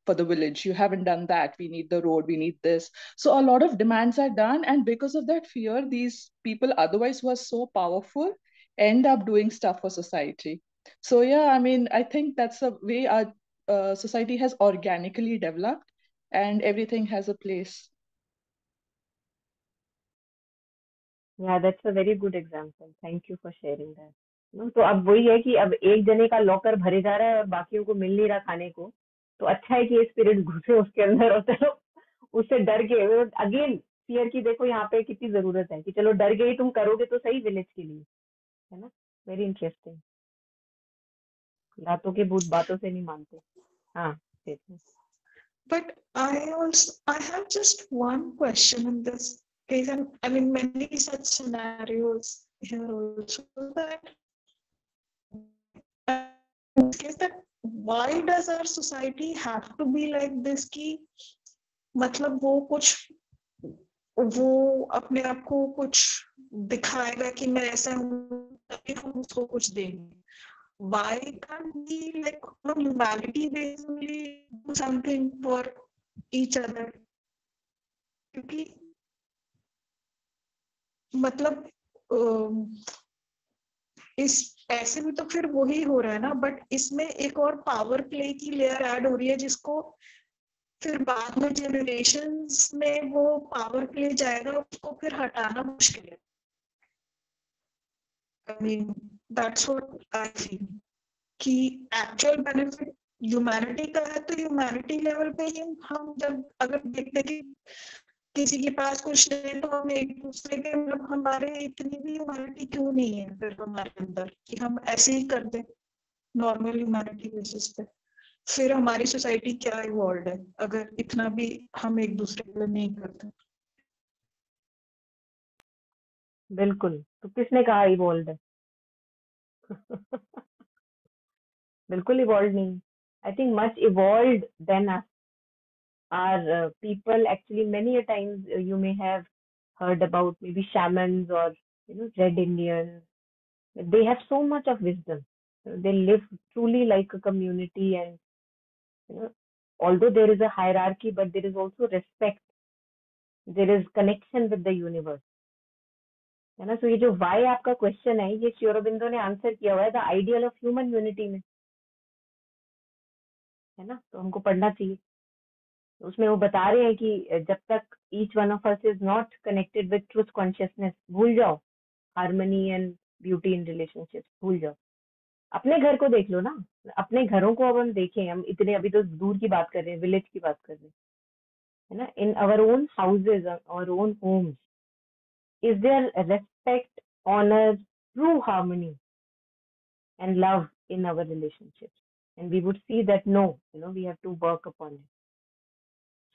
for the village. You haven't done that. We need the road. We need this. So a lot of demands are done. And because of that fear, these people otherwise who are so powerful end up doing stuff for society. So yeah, I mean, I think that's the way our society has organically developed, and everything has a place. Yeah, that's a very good example. Thank you for sharing that. No, तो अब वही है कि अब एक जने का locker भरे जा रहा है और बाकियों को मिल नहीं रहा खाने को, तो अच्छा है कि ये स्पिरिट घुसे उसके अंदर और चलो उससे डर के अगेन फियर की देखो यहाँ पे कितनी जरूरत है कि चलो डर गई तुम करोगे तो सही विलेज के लिए, है ना? Very interesting. लातों के भूत बातों से नहीं मानते। हाँ, देखो। But I have just one question in this case, and I mean many such scenarios here also, that that why does our society have to be like this कि मतलब वो अपने आप को कुछ दिखाएगा कि मैं ऐसा हूँ तभी हम उसको कुछ देंगे। Why can't we, like, on humanity basically do something for each other? क्योंकि मतलब इस ऐसे में तो फिर वही हो रहा है ना, बट इसमें एक और पावर प्ले की लेयर ऐड हो रही है जिसको फिर बाद में जनरेशंस में वो पावर प्ले जाएगा, उसको फिर हटाना मुश्किल है। I mean that's what I feel कि एक्चुअल बेनिफिट ह्यूमैनिटी का है तो ह्यूमैनिटी लेवल पे ही हम जब अगर देखते कि किसी के पास कुछ नहीं तो हम एक दूसरे के मतलब हमारे इतनी भी ह्यूमैनिटी क्यों नहीं है फिर हमारे अंदर कि हम ऐसे ही कर दें नॉर्मल ह्यूमैनिटी बेसिस पे, फिर हमारी सोसाइटी क्या इवॉल्व है अगर इतना भी हम एक दूसरे के लिए नहीं करते। बिल्कुल, तो किसने कहा इवॉल्व है? बिल्कुल इवॉल्व नहीं। I think much evolve than us are people. Actually many a times you may have heard about maybe shamans or red Indians. They have so much of wisdom. They live truly like a community, and although there is a hierarchy, but there is also respect. There is connection with the universe, है ना? So ये जो why आपका question है, ये श्री अरबिंदो ने answer किया हुआ है the ideal of human unity में, है ना? तो हमको पढ़ना चाहिए। उसमें वो बता रहे हैं कि जब तक each one of us is not connected with truth consciousness, भूल जाओ harmony and beauty in relationship, भूल जाओ। अपने घर को देख लो ना, अपने घरों को अब हम देखें, हम इतने अभी तो दूर की बात कर रहे हैं, विलेज की बात कर रहे हैं, है ना? In our own houses, our own homes, is there respect, honour, true harmony and love in our relationships? And we would see that no, we have to work upon it.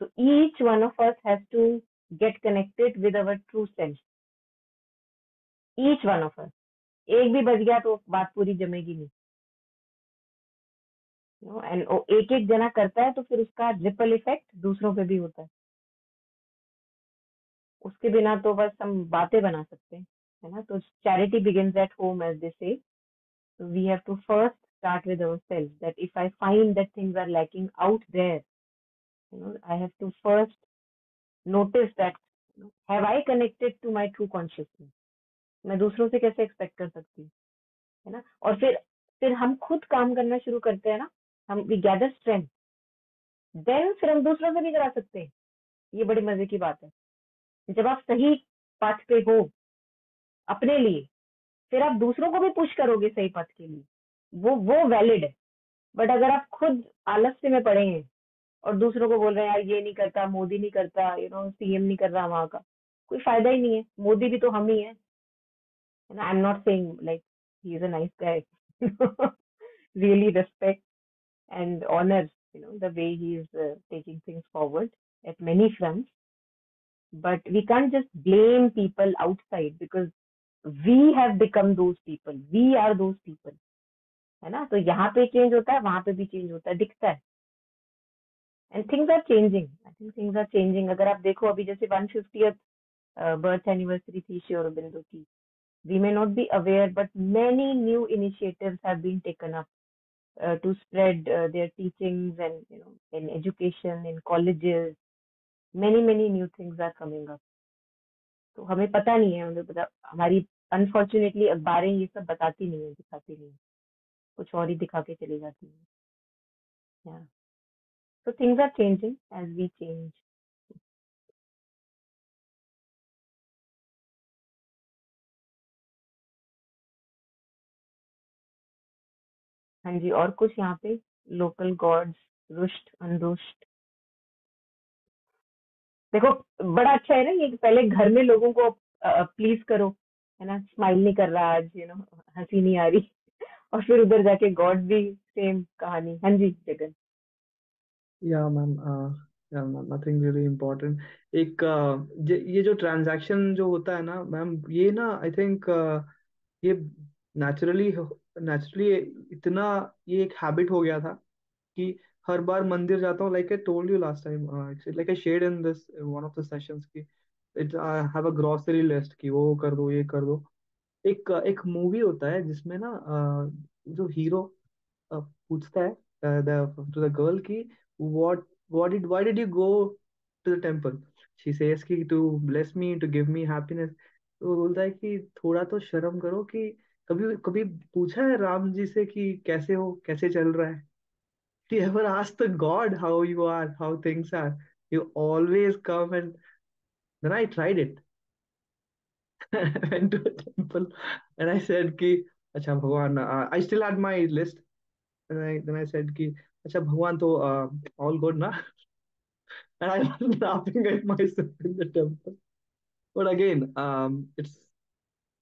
So each one of us has to get connected with our true self. Each one of us. एक भी बच गया तो बात पूरी जमेगी नहीं। And एक एक जना करता है तो फिर उसका रिपल इफेक्ट दूसरों पे भी होता है। उसके बिना तो बस हम बातें बना सकते हैं, है ना? तो charity begins at home, as they say. So we have to first start with ourselves, that if I find that things are lacking out there, I have to first notice that, have I connected to my true consciousness? मैं दूसरों से कैसे expect कर सकती हूँ, है ना? और फिर हम खुद काम करना शुरू करते हैं ना, हम वी गैदर स्ट्रेंथ, देन फिर हम दूसरों से भी करा सकते हैं। ये बड़ी मजे की बात है। जब आप सही पथ पे हो अपने लिए, फिर आप दूसरों को भी पुश करोगे सही पथ के लिए, वो वैलिड है। बट अगर आप खुद आलस्य में पड़े हैं और दूसरों को बोल रहे हैं यार ये नहीं करता, मोदी नहीं करता, सीएम नहीं कर रहा वहां का, कोई फायदा ही नहीं है। मोदी भी तो हम ही है ना? I am not saying like he is a nice guy, really respect and honor the way he is taking things forward at many fronts. But we can't just blame people outside, because we have become those people, we are those people, है ना? तो यहाँ पे change होता है, वहां पे भी चेंज होता है, दिखता है। And things are changing, I think things are changing. अगर आप देखो अभी जैसे 150th बर्थ एनिवर्सरी थी श्री अरबिंदो की, we may not be aware, but many new initiatives have been taken up to spread their teachings, and in education, in colleges, many new things are coming up. तो हमें पता नहीं है, हमें पता, हमारी अनफॉर्चुनेटली अखबारें ये सब बताती नहीं है, दिखाती नहीं है, कुछ और ही दिखा के चली जाती है. Yeah. So things are changing as we change. हाँ जी, और कुछ यहाँ पे लोकल गॉड्स, रुष्ट, अनरुष्ट. देखो, बड़ा अच्छा है ना ये कि पहले घर में लोगों को प्लीज करो, है ना, स्माइल नहीं कर रहा आज, हंसी नहीं आ रही, और फिर उधर जाके गॉड भी सेम कहानी. हाँ जी जगन. या मैम, या नथिंग रियली इम्पोर्टेंट. एक ये जो ट्रांजैक्शन जो होता है ना मैम, ये ना आई थिंक ये नेचुरली नेचुरली इतना ये एक हैबिट हो गया था कि हर बार मंदिर जाता हूँ. Like I told you last time, like I shared in this one of the sessions की it I have a grocery list कि वो कर दो, ये कर दो. एक एक मूवी होता है जिसमें ना जो हीरो पूछता है टू द गर्ल कि why did you go to the temple. She says कि to bless me, to give me happiness. तो वो बोलता है कि थोड़ा तो शर्म करो कि कभी कभी पूछा है राम जी से कि कैसे हो, कैसे चल रहा है. Do you ever ask the God how you are, how things are? You always come. And then I tried it. I went to a temple and I said कि अच्छा भगवान, I still had my list. And then I said कि अच्छा भगवान तो all good ना. And I was laughing at myself in the temple. But again, it's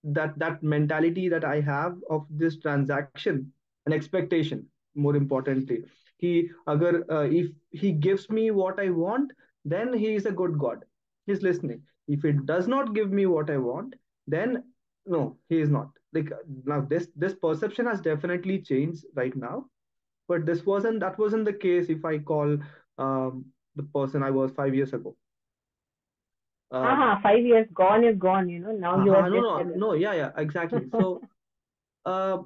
that mentality that I have of this transaction and expectation. More importantly, he agar if he gives me what I want, then he is a good God. He's listening. If he does not give me what I want, then no, he is not. Like now, this perception has definitely changed right now. But that wasn't the case if I call the person I was 5 years ago. हाँ Um, हाँ, 5 years gone is gone, now you are no, just no, no, yeah, exactly. So, uh,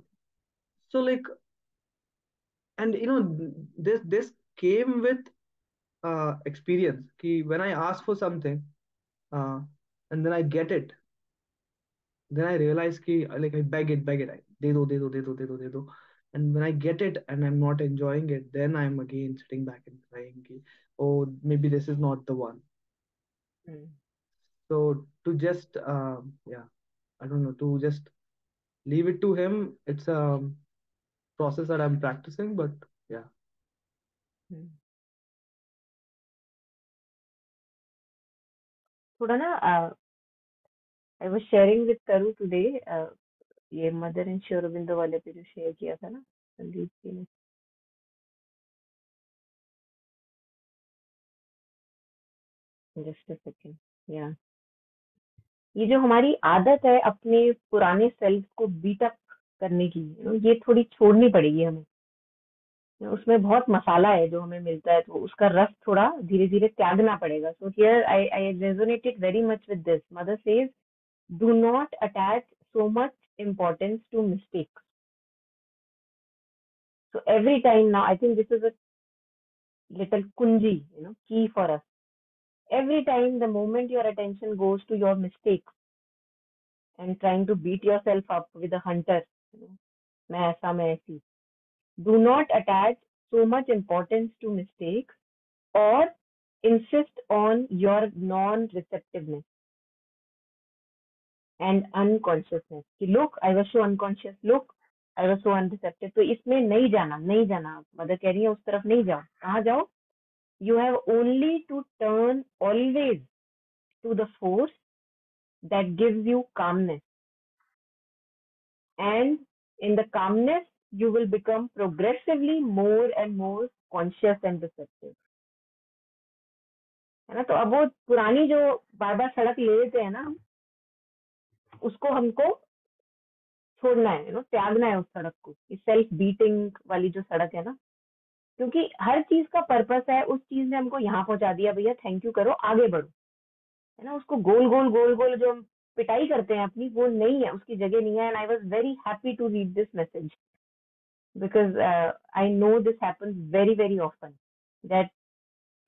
so like, and this came with experience. Ki when I ask for something, uh, and then I get it, then I realize ki like I beg it, de do, de do, de do, de do, de do. And when I get it and I'm not enjoying it, then I'm again sitting back and crying ki, oh, maybe this is not the one. Hmm. So to just, yeah, I don't know, to just leave it to him. It's a process that I'm practicing, but yeah. Hmm. थोड़ा ना, I was sharing with करू today, ये mother in sure Aurobindo वाले पे जो share किया था ना संदीप जी ने. Just a second. या ये जो हमारी आदत है अपने पुराने सेल्फ को बीट अप करने की, ये थोड़ी छोड़नी पड़ेगी हमें. उसमें बहुत मसाला है जो हमें मिलता है, तो उसका रस थोड़ा धीरे धीरे त्यागना पड़ेगा. So here I resonated very much with this. Mother says, do not attach so much importance to mistakes. So every time now, I think this is a little kunji, key for us. Every time the moment your attention goes to your mistakes and trying to beat yourself up with a hunter, मैं ऐसा, मैं ऐसी, do not attach so much importance to mistakes or insist on your non-receptiveness and unconsciousness. कि look, I was so unconscious. Look, I was so unreceptive. तो इसमें नहीं जाना, नहीं जाना. मदर कह रही है उस तरफ नहीं जाओ. कहाँ जाओ? You have only to turn always to the force that gives you calmness. And in the calmness, you will become progressively more and more conscious and receptive. है ना? तो अब वो पुरानी जो बार बार सड़क ले लेते हैं ना हम, उसको हमको छोड़ना है, त्यागना है उस सड़क को. सेल्फ बीटिंग वाली जो सड़क है ना, क्योंकि हर चीज का पर्पस है, उस चीज ने हमको यहाँ पहुंचा दिया, भैया थैंक यू करो, आगे बढ़ो. है ना? उसको गोल गोल गोल गोल जो हम पिटाई करते हैं अपनी, वो नहीं है, उसकी जगह नहीं है. And I was very happy to read this message. because I know this happens very, very often. That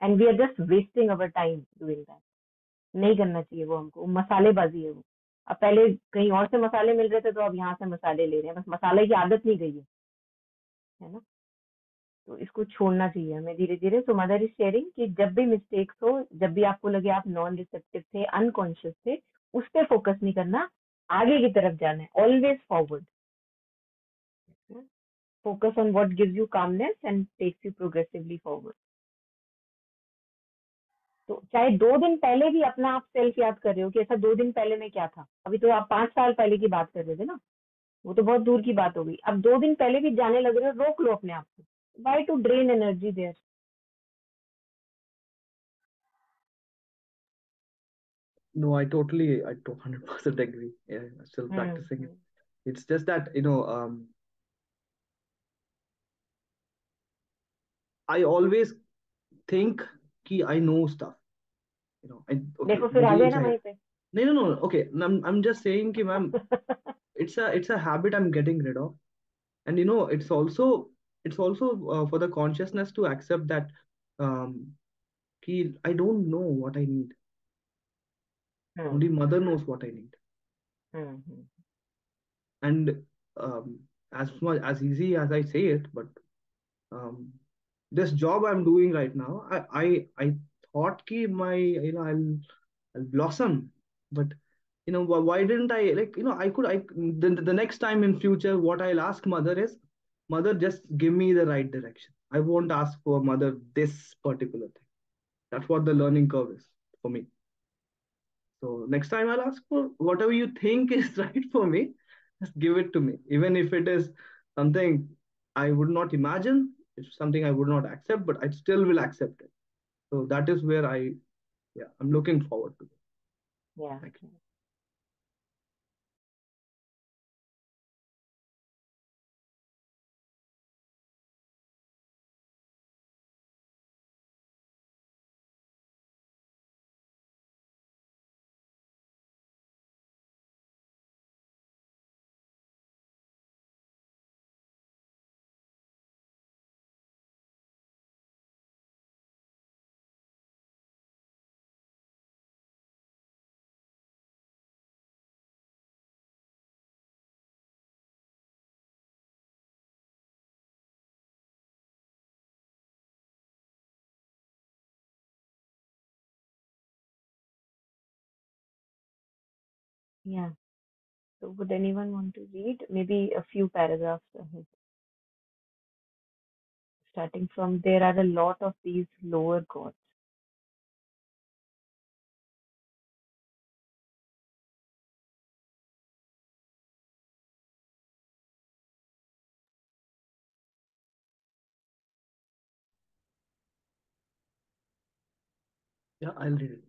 and we are just wasting our time doing that. नहीं करना चाहिए वो हमको, मसालेबाजी है वो। अब पहले कहीं और से मसाले मिल रहे थे तो अब यहाँ से मसाले ले रहे हैं, बस मसाले की आदत नहीं गई है ना। तो इसको छोड़ना चाहिए हमें धीरे धीरे। सो मदर इज शेयरिंग कि जब भी मिस्टेक्स हो, जब भी आपको लगे आप नॉन रिसेप्टिव थे, अनकॉन्शियस थे, उस पर फोकस नहीं करना, आगे की तरफ जाना है, always forward. Focus on what gives you calmness and takes you progressively forward. तो चाहे 2 दिन पहले भी अपना आप सेल्फ याद कर रहे हो कि ऐसा 2 दिन पहले में क्या था। अभी तो आप 5 साल पहले की बात कर रहे थे ना, वो तो बहुत दूर की बात हो गई। अब 2 दिन पहले भी जाने लग रहे हो, रोक लो अपने आप को। Why to drain energy there. No, I 200% agree. Yeah, I'm still practicing it. It's just that, I always think कि I know stuff. Okay, देखो फिर आ मुझे ये गए ना चाहिए। वहीं पे। नहीं, no, no, okay. I'm just saying कि ma'am, it's a habit I'm getting rid of, and it's also for the consciousness to accept that um कि I don't know what I need. Only mother knows what I need. And as much as easy as I say it, but um, this job I'm doing right now, I thought ki I'll blossom, but why didn't I, like, I could, the next time in future what I'll ask mother is, mother, just give me the right direction. I won't ask for mother this particular thing. That's what the learning curve is for me. So next time I'll ask for whatever you think is right for me, just give it to me. Even if it is something I would not imagine, it's something I would not accept, but I still will accept it. So that is where I'm looking forward to it. Yeah. Thank you. Yeah. So would anyone want to read maybe a few paragraphs ahead? Starting from, there are a lot of these lower gods. Yeah, I'll read it.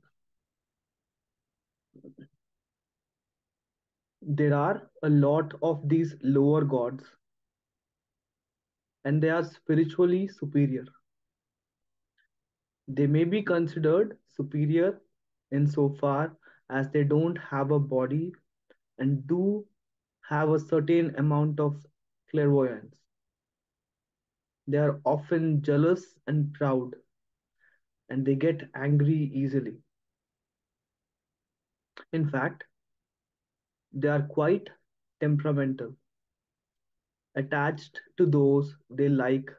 There are a lot of these lower gods, and they are spiritually superior. They may be considered superior insofar as they don't have a body and do have a certain amount of clairvoyance. They are often jealous and proud, and they get angry easily. In fact, they are quite temperamental, attached to those they like,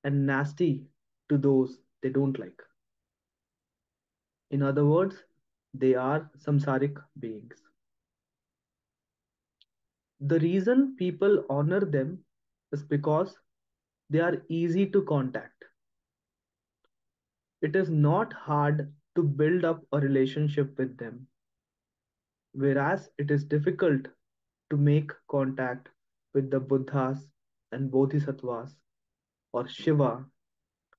and nasty to those they don't like. In other words, they are samsaric beings. The reason people honor them is because they are easy to contact. It is not hard to build up a relationship with them, whereas it is difficult to make contact with the Buddhas and Bodhisattvas, or Shiva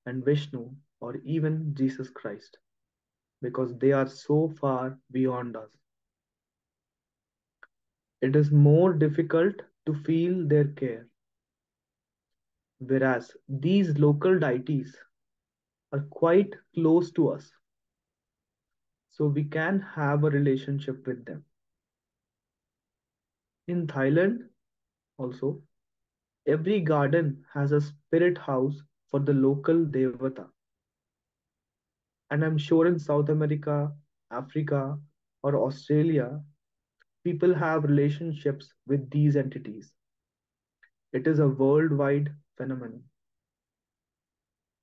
and Vishnu, or even Jesus Christ, because they are so far beyond us. It is more difficult to feel their care, whereas these local deities are quite close to us, so we can have a relationship with them. In Thailand, also, Every garden has a spirit house for the local devata. And I'm sure in South America, Africa, or Australia, people have relationships with these entities. It is a worldwide phenomenon.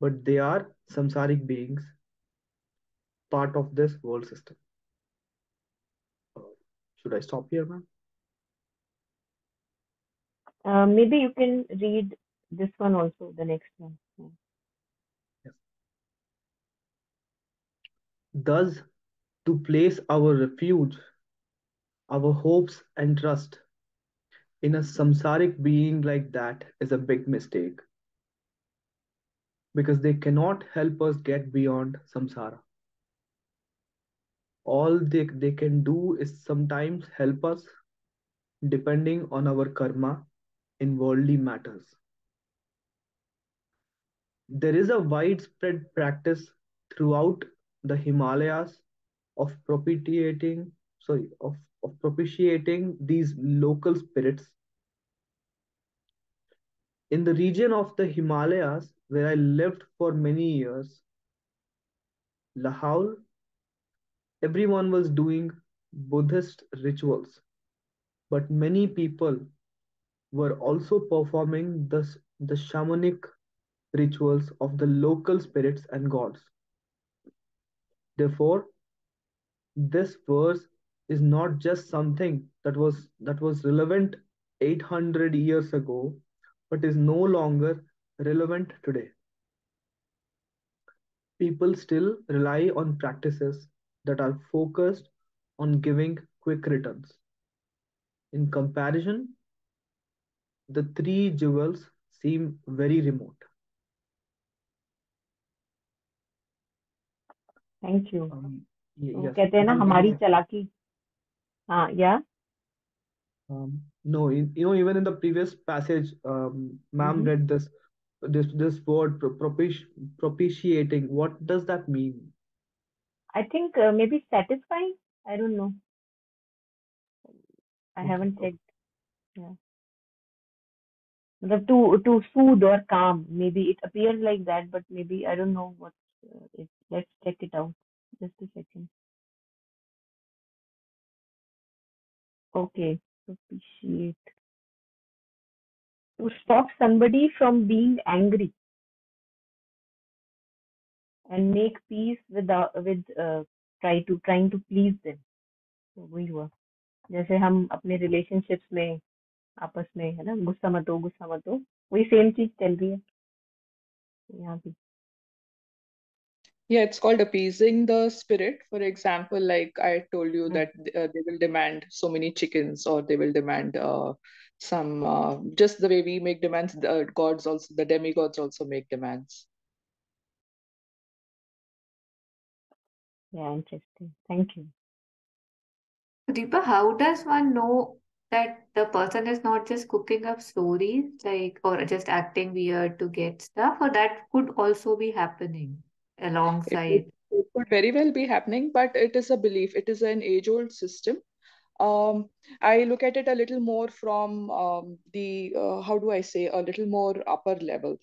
But they are samsaric beings, part of this world system. Uh, should I stop here, ma'am? Maybe you can read this one also, the next one. Yeah. Yes. Thus, to place our refuge, our hopes and trust in a samsaric being like that is a big mistake because they cannot help us get beyond samsara. All they can do is sometimes help us depending on our karma in worldly matters. There is a widespread practice throughout the Himalayas of propitiating these local spirits. In the region of the Himalayas where I lived for many years, Lahaul, everyone was doing Buddhist rituals, but many people were also performing the shamanic rituals of the local spirits and gods. Therefore, this verse is not just something that was relevant 800 years ago, but is no longer relevant today. People still rely on practices that are focused on giving quick returns. In comparison, the three jewels seem very remote. Thank you. तो Yes, कहते हैं ना ma'am. हमारी चालाकी. हाँ, yeah. No, even in the previous passage, ma'am Mm-hmm. read this word propitiating. What does that mean? I think maybe satisfying. I don't know. I Okay, haven't okay. checked. Yeah. मतलब to soothe or calm. Maybe it appears like that, but maybe I don't know what it. Let's check it out. Just a second. Okay. Propitiate. To stop somebody from being angry and make peace with trying to please them. तो वही हुआ. जैसे हम अपने relationships में आपस में है ना, गुस्सा मत हो, वही सेम चीज चल रही है यहाँ भी. Yeah, it's called appeasing the spirit. For example, like I told you hmm, that they will demand so many chickens, or they will demand some, just the way we make demands, the gods also, the demigods also make demands. yeah, interesting. Thank you. Deepa, how does one know that the person is not just cooking up stories, like, or just acting weird to get stuff, or that could also be happening alongside? It could very well be happening, but it is a belief. It is an age-old system. I look at it a little more from the how do I say, a little more upper level.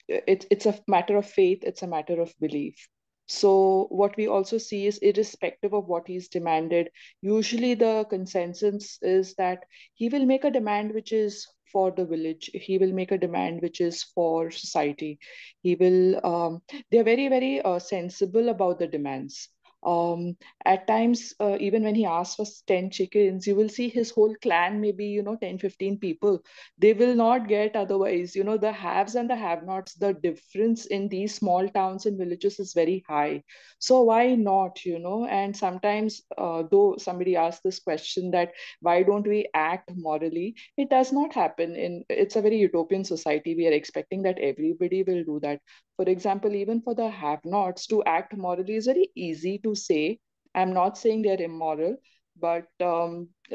It's a matter of faith. It's a matter of belief. So what we also see is, irrespective of what he's demanded, usually the consensus is that he will make a demand which is for the village. He will make a demand which is for society. He will. They're very sensible about the demands. Um, at times, even when he asks for 10 chickens, you will see his whole clan, maybe 10, 15 people. They will not get otherwise. The haves and the have nots, the difference in these small towns and villages is very high. So why not? And sometimes, though somebody asked this question, that why don't we act morally, it does not happen. It's a very utopian society. We are expecting that everybody will do that. For example, even for the have nots, to act morally is very easy to say. I'm not saying they're immoral, but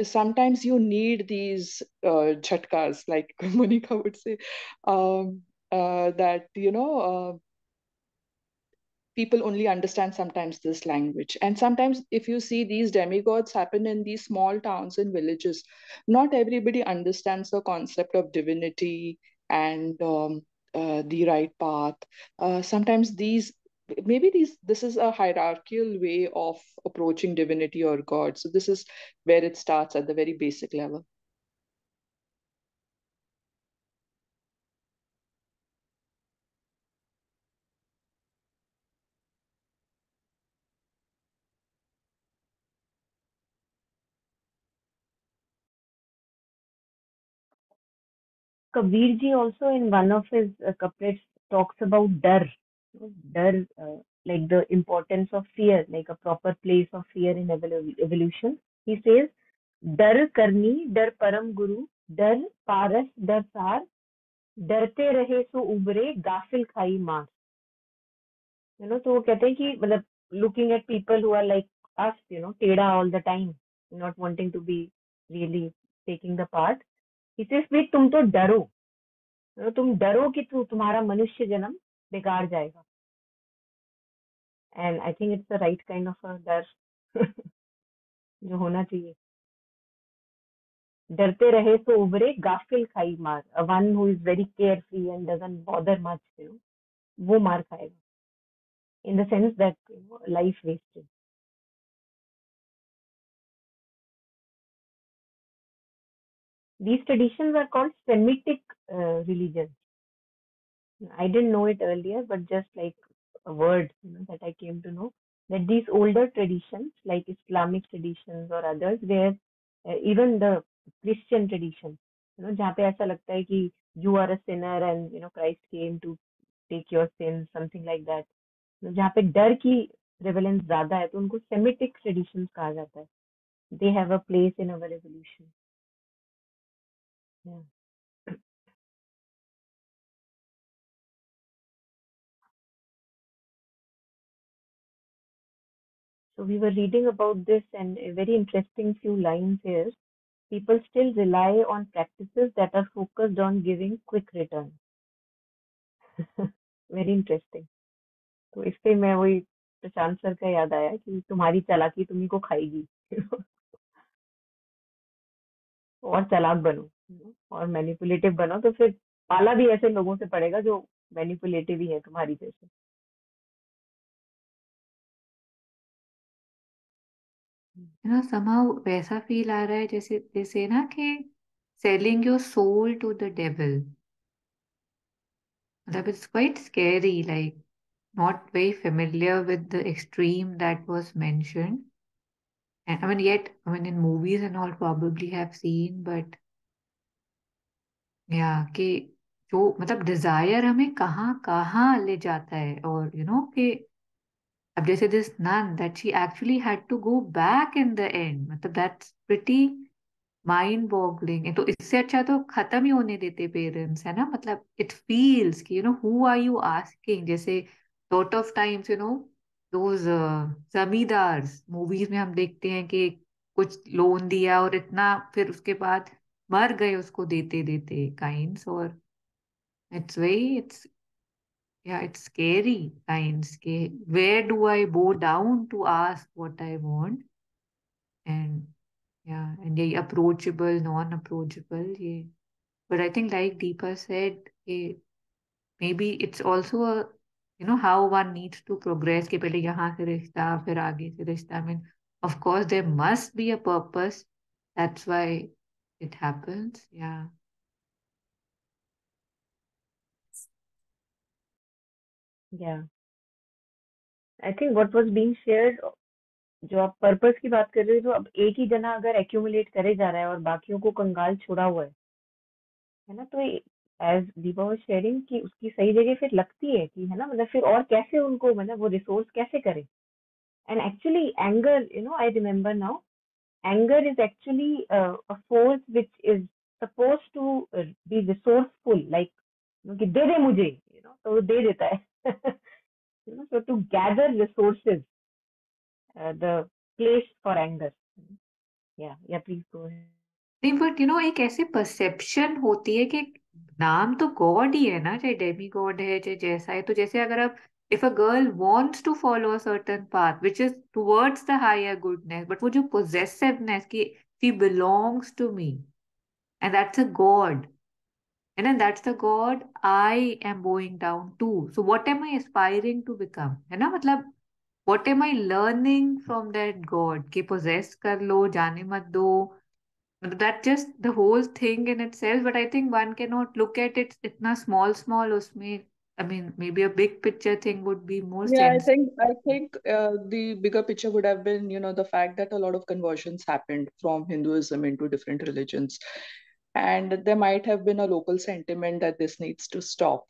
sometimes you need these jhatkas, like Monica would say, that, people only understand sometimes this language. And sometimes, if you see, these demigods happen in these small towns and villages. Not everybody understands the concept of divinity and the right path. Sometimes this is a hierarchical way of approaching divinity or God. So this is where it starts at the very basic level. Kabir ji also in one of his couplets talks about dar, dar, like the importance of fear, like a proper place of fear in evolution. He says, "Dar karni, dar param guru, dar paras, dar sar, डरते रहे सो उबरे गाफिल खाई मार." तो वो कहते हैं कि मतलब looking at people who are like us, टेढ़ा all the time, not wanting to be really taking the part. He says, भाई तुम तो डरो, तुम डरो कि तुम्हारा मनुष्य जन्म बेकार जाएगा. And I think it's the right kind of a डर जो होना चाहिए. डरते रहे सो उबरे गाफिल खाई मार. A one who is very carefree and doesn't bother much, वो मार खाएगा. In the sense that life wasted. These traditions are called Semitic religions. I didn't know it earlier, but just like a word that I came to know, that these older traditions, like Islamic traditions or others, where even the Christian tradition, जहाँ पे ऐसा लगता है कि you are a sinner and Christ came to take your sins, something like that. जहाँ पे डर की prevalence ज्यादा है, तो उनको Semitic traditions कहा जाता है. They have a place in our evolution. Yeah. So we were reading about this, and a very interesting few lines here. People still rely on practices that are focused on giving quick return. Very interesting. तो इससे मैं वही प्रशांत sir का याद आया कि तुम्हारी चालाकी तुम्ही को खाएगी. और चालाक बनो, और मैनिपुलेटिव बनो, तो फिर पाला भी ऐसे लोगों से पड़ेगा जो मैनिपुलेटिव ही है तुम्हारी जैसे. somehow वैसा फील आ रहा है जैसे जैसे ना कि selling your soul to the devil. मतलब it's quite scary, like not very familiar with the extreme that was mentioned. And I mean, yet, I mean, in movies and all probably have seen, but yeah, कि जो मतलब Dzire हमें कहाँ कहाँ ले जाता है. और कि अब जैसे this nun that she actually had to go back in the end, मतलब that's pretty माइंड बॉगलिंग. तो इससे अच्छा तो खत्म ही होने देते पेरेंट्स, है ना. मतलब इट फील्स कि हु आर यू आस्किंग. जैसे lot of times those zamindars movies में हम देखते हैं कि कुछ लोन दिया और इतना, फिर उसके बाद मर गए उसको देते देते काइंड्स. और इट्स या इट्स स्केरी काइंड्स के where do I go down to ask what I want. And and yeah, approachable, non-approachable. Yeah. But I think, like Deepa said, maybe it's also a, how one needs to progress. कि पहले यहाँ से रिश्ता, फिर आगे से रिश्ता. I mean, of course, there must be a purpose. That's why it happens. Yeah. Yeah. I think what was being shared, जो आप पर्पस की बात कर रहे हो, तो अब एक ही जना अगर एक्यूमुलेट करे जा रहा है और बाकियों को कंगाल छोड़ा हुआ है ना, तो एज दीपा वाज शेयरिंग कि उसकी सही जगह फिर लगती है कि, है ना, मतलब फिर और कैसे उनको, मतलब वो रिसोर्स कैसे करे. And actually anger, I remember now, anger is actually a force which is suppose to be resourceful, like कि दे दे मुझे, तो वो दे देता है. So to gather resources, the place for anger. Yeah, please go ahead. नहीं, बट एक ऐसे परसेप्शन होती है कि नाम तो गॉड ही है ना, चाहे डेमी गॉड है चाहे जैसा है. तो जैसे अगर आप if a girl wants to follow a certain path, which is towards the higher goodness, but वो जो possessiveness कि she belongs to me, and that's a god, and then that's the god I am bowing down to. So what am I aspiring to become? है ना, मतलब what am I learning from that god कि possess कर लो, जाने मत दो. That's just the whole thing in itself, but I think one cannot look at it itna small उसमें. I mean, maybe a big picture thing would be more Yeah, I sense. think I think the bigger picture would have been, the fact that a lot of conversions happened from Hinduism into different religions, and there might have been a local sentiment that this needs to stop.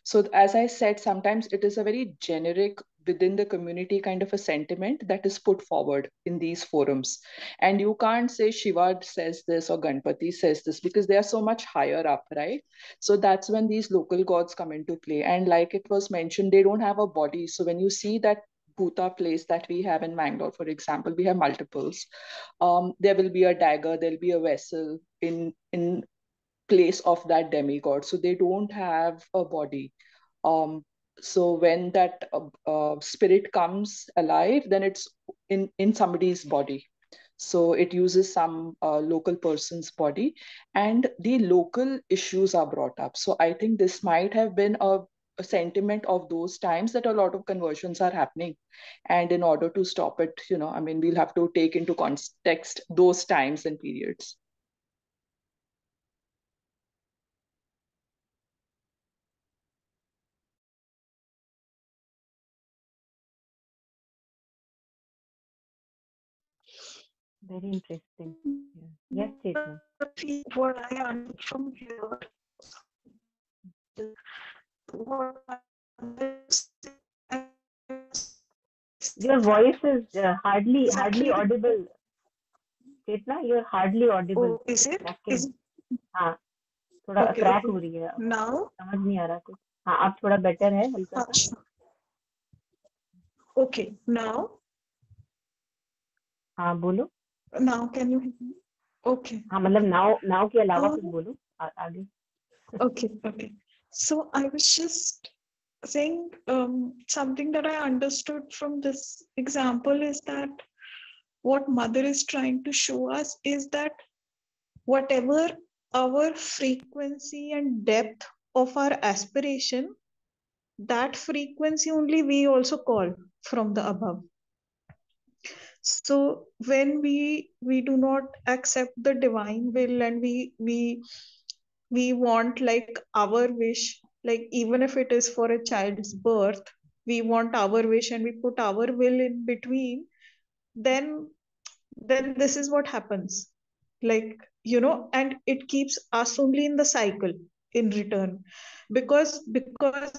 So, as I said, sometimes it is a very generic within the community kind of a sentiment that is put forward in these forums. And you can't say Shiva says this or Ganpati says this because they are so much higher up, right? So that's when these local gods come into play. And like it was mentioned, they don't have a body. So when you see that Bhuta place that we have in Mangalore, for example, we have multiples. There will be a dagger, there'll be a vessel in place of that demigod, so they don't have a body. So when that spirit comes alive, then it's in somebody's body, so it uses some local person's body, and the local issues are brought up. So I think this might have been a sentiment of those times that a lot of conversions are happening, and in order to stop it, I mean, we'll have to take into context those times and periods. Very interesting. Yeah. Yes, Chetna. See, what I understood from here, what Your voice is hardly exactly. audible. Chetna, you're hardly audible. Oh, is it? Cracking. Is हाँ, थोड़ा okay, crack okay. हो रही है. Now, समझ नहीं आ रहा कुछ. हाँ, अब थोड़ा बेटर है, हल्का सा. okay. हाँ, बोलो. Now can you hear me? Okay. हाँ, मतलब नाउ के अलावा कुछ Um, बोलो. आगे. okay. So I was just saying something that I understood from this example is that what mother is trying to show us is that whatever our frequency and depth of our aspiration, that frequency only we also call from the above. So when we do not accept the divine will, and we want like our wish, like even if it is for a child's birth, we want our wish and we put our will in between, then this is what happens, like, and it keeps us only in the cycle in return, because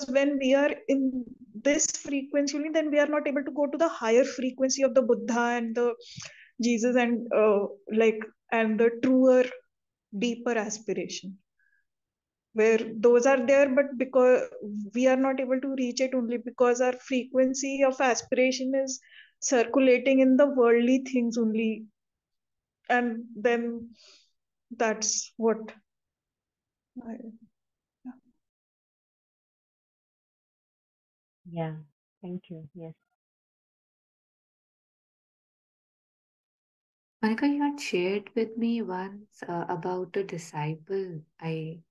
when we are in this frequency only, then we are not able to go to the higher frequency of the Buddha and the Jesus, and like, and the truer, deeper aspiration, where those are there, but because we are not able to reach it only because our frequency of aspiration is circulating in the worldly things only, and then that's what I, yeah. Yeah. Thank you. Yes. Monica, you had shared with me once about a disciple. I'm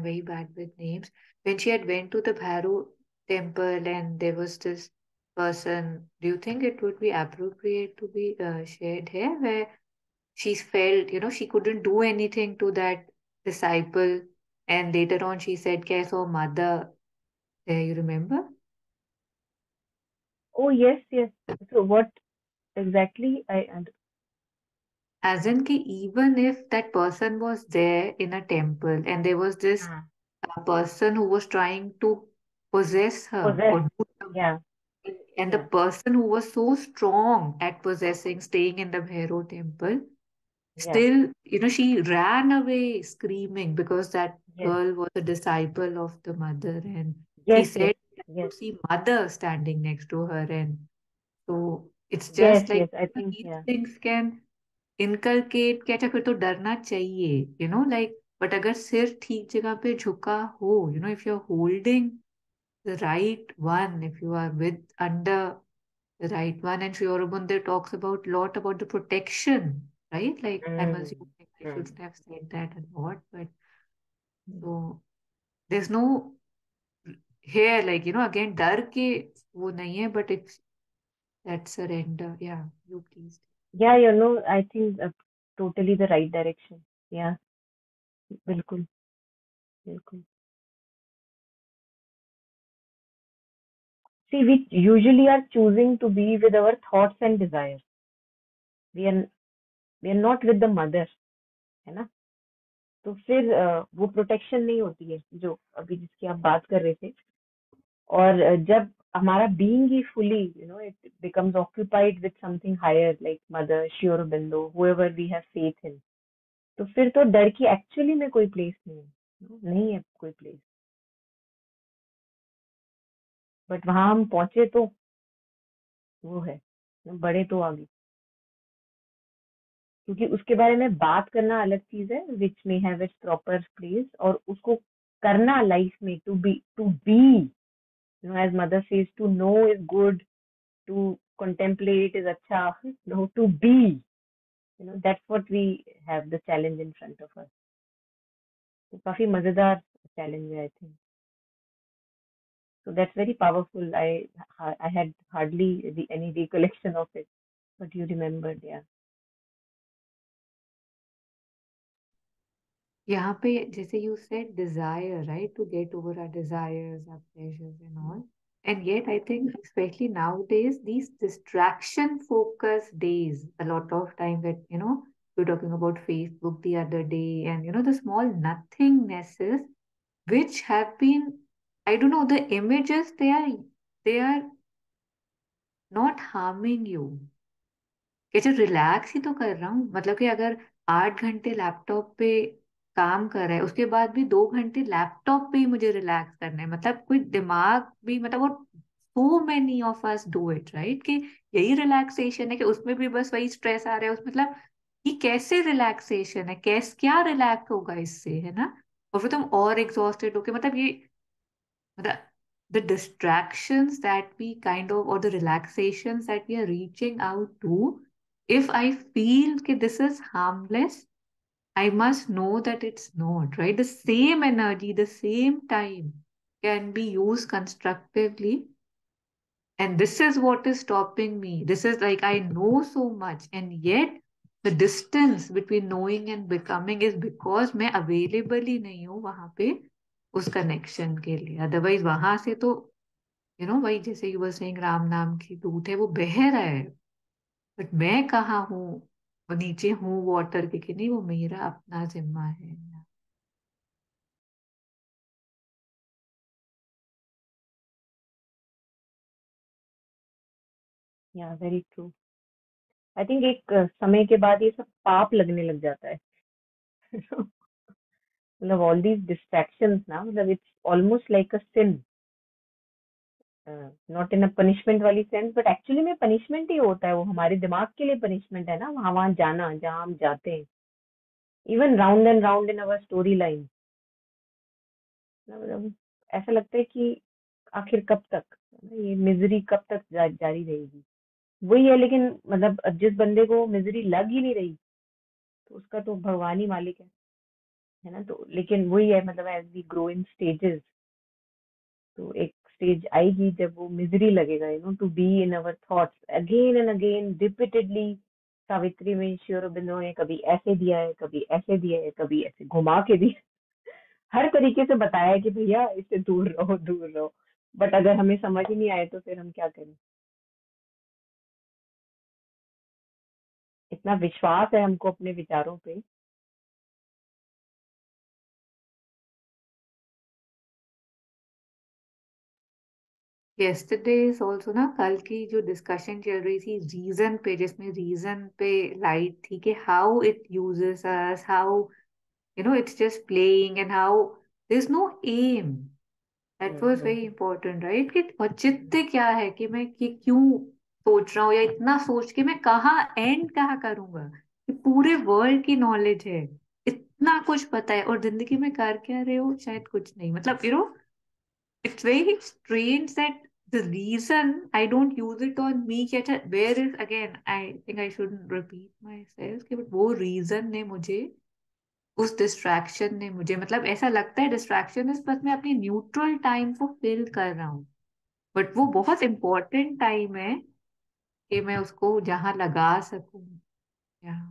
very bad with names. When she had went to the Bhairo temple and there was this person, do you think it would be appropriate to be shared here, where she felt, she couldn't do anything to that disciple, and later on she said, "Care for mother." There, you remember? Oh, yes, yes. So what exactly As in, ki even if that person was there in a temple and there was this हाँ, person who was trying to possess her possess. or do something, Yeah, and the yeah. person who was so strong at possessing, staying in the Bhairo temple, Yeah. still, she ran away screaming because that Yes. girl was a disciple of the mother, and she Yes, yes, said she yes. could see mother standing next to her, and so it's Yes, just like yes. I think, these yeah. things can inculcate क्या, अच्छा फिर तो डरना चाहिए, like, but अगर सिर ठीक जगह पे झुका हो, if you are holding the right one, if you are with under the right one. And Sri Aurobindo talks about lot about the protection, right? Like I'm Mm, assuming I mm, shouldn't have said that a lot, but mm. so there's no here, like, again, डर के वो नहीं है, but it's that surrender. Yeah, you please. Yeah, I think totally the right direction. Yeah, बिल्कुल, बिल्कुल. See, we usually are choosing to be with our thoughts and desires. We are we are not with the mother, है ना? तो फिर वो protection नहीं होती है जो अभी जिसकी आप बात कर रहे थे. और जब हमारा बीइंग ही fully it becomes occupied with something higher like Mother, Shri Aurobindo, whoever we have faith in, तो फिर तो डर की एक्चुअली में कोई प्लेस नहीं है. नहीं है कोई प्लेस. बट वहां हम पहुंचे तो वो है, बड़े तो आगे, क्योंकि उसके बारे में बात करना अलग चीज है, which may have its proper place, और उसको करना लाइफ में, to be as mother says, to know is good, to contemplate is अच्छा, no, to be, that's what we have the challenge in front of us. तो काफी मजेदार challenge है, I think. So that's very powerful. I had hardly any recollection of it, but you remembered, yeah. यहाँ पे जैसे you said desire, right? To get over our desires, our pleasures and all. And yet I think especially nowadays, these distraction focused days, a lot of time that, we're talking about Facebook the other day, and, the small nothingnesses which have been, I don't know, the images, they are not harming you. कि जो relax ही तो कर रहा हूँ, मतलब कि अगर 8 घंटे लैपटॉप पे काम कर रहा है, उसके बाद भी 2 घंटे लैपटॉप पे ही मुझे रिलैक्स करना है, मतलब कोई दिमाग भी, मतलब वो so many of us do it, right? कि यही रिलैक्सेशन है, कि उसमें भी बस वही स्ट्रेस आ रहा है उस, मतलब ये कैसे रिलैक्सेशन है? क्या रिलैक्स होगा इससे, है ना? और फिर तुम और एग्जॉस्टेड होके, मतलब ये, मतलब the distractions that we kind of, or the relaxations that we are reaching out to, if I feel that this is harmless, I must know that it's not, right? The same energy, the same time can be used constructively. And this is what is stopping me. This is like, I know so much, and yet the distance between knowing and becoming is because मैं available ही नहीं हूँ वहां पे उस connection के लिए. Otherwise वहां से तो, वही जैसे यू वर सेइंग, राम नाम की दूत है, वो बह रहा है, बट मैं कहाँ हूँ? वो नीचे हूँ वाटर के, कि नहीं, वो मेरा अपना जिम्मा है. या वेरी ट्रू. आई थिंक एक समय के बाद ये सब पाप लगने लग जाता है. मतलब ऑल दीज डिस्ट्रैक्शंस ना, मतलब it's almost like a sin. Not in a punishment वाली सेंस, बट एक्चुअली में पनिशमेंट ही होता है, वो हमारे दिमाग के लिए पनिशमेंट है ना, वहां वहां जाना जहां हम जाते हैं. Even round and round in our story line. मतलब ऐसा लगता है कि आखिर कब तक, ये मिजरी कब तक जारी रहेगी. वही है, लेकिन मतलब अब जिस बंदे को मिजरी लग ही नहीं रही, तो उसका तो भगवान ही मालिक है ना. तो लेकिन वही है, मतलब as we grow in stages, तो एक स्टेज आएगी जब वो मिजरी लगेगा, to be in our thoughts again and again repeatedly. Savitri में श्री अरबिंदो ने कभी ऐसे दिया है, कभी ऐसे दिया है, कभी ऐसे घुमा के दिया, हर तरीके से बताया है कि भैया इससे दूर रहो, दूर रहो. बट अगर हमें समझ ही नहीं आए तो फिर हम क्या करें. इतना विश्वास है हमको अपने विचारों पे. yesterday is also ना, कल की जो डिस्कशन चल रही थी रीजन पे, जिसमें रीजन पे लाइट थी, कि how it uses us, how it's just playing, and how there's no aim. That was very important, right? कि औचित्य क्या है, कि मैं कि क्यों सोच रहा हूँ, या इतना सोच के मैं कहाँ एंड कहाँ करूंगा, कि पूरे वर्ल्ड की नॉलेज है, इतना कुछ पता है, और जिंदगी में कर क्या रहे हो, शायद कुछ नहीं, मतलब it's very strange that the reason I don't use it on me, कि अच्छा where is again, I think I shouldn't repeat myself, कि but वो reason ने मुझे, उस डिस्ट्रैक्शन ने मुझे, मतलब ऐसा लगता है डिस्ट्रैक्शन इज बस मैं अपनी न्यूट्रल टाइम को फिल कर रहा हूँ, बट वो बहुत इम्पोर्टेंट टाइम है कि मैं उसको जहाँ लगा सकूं। या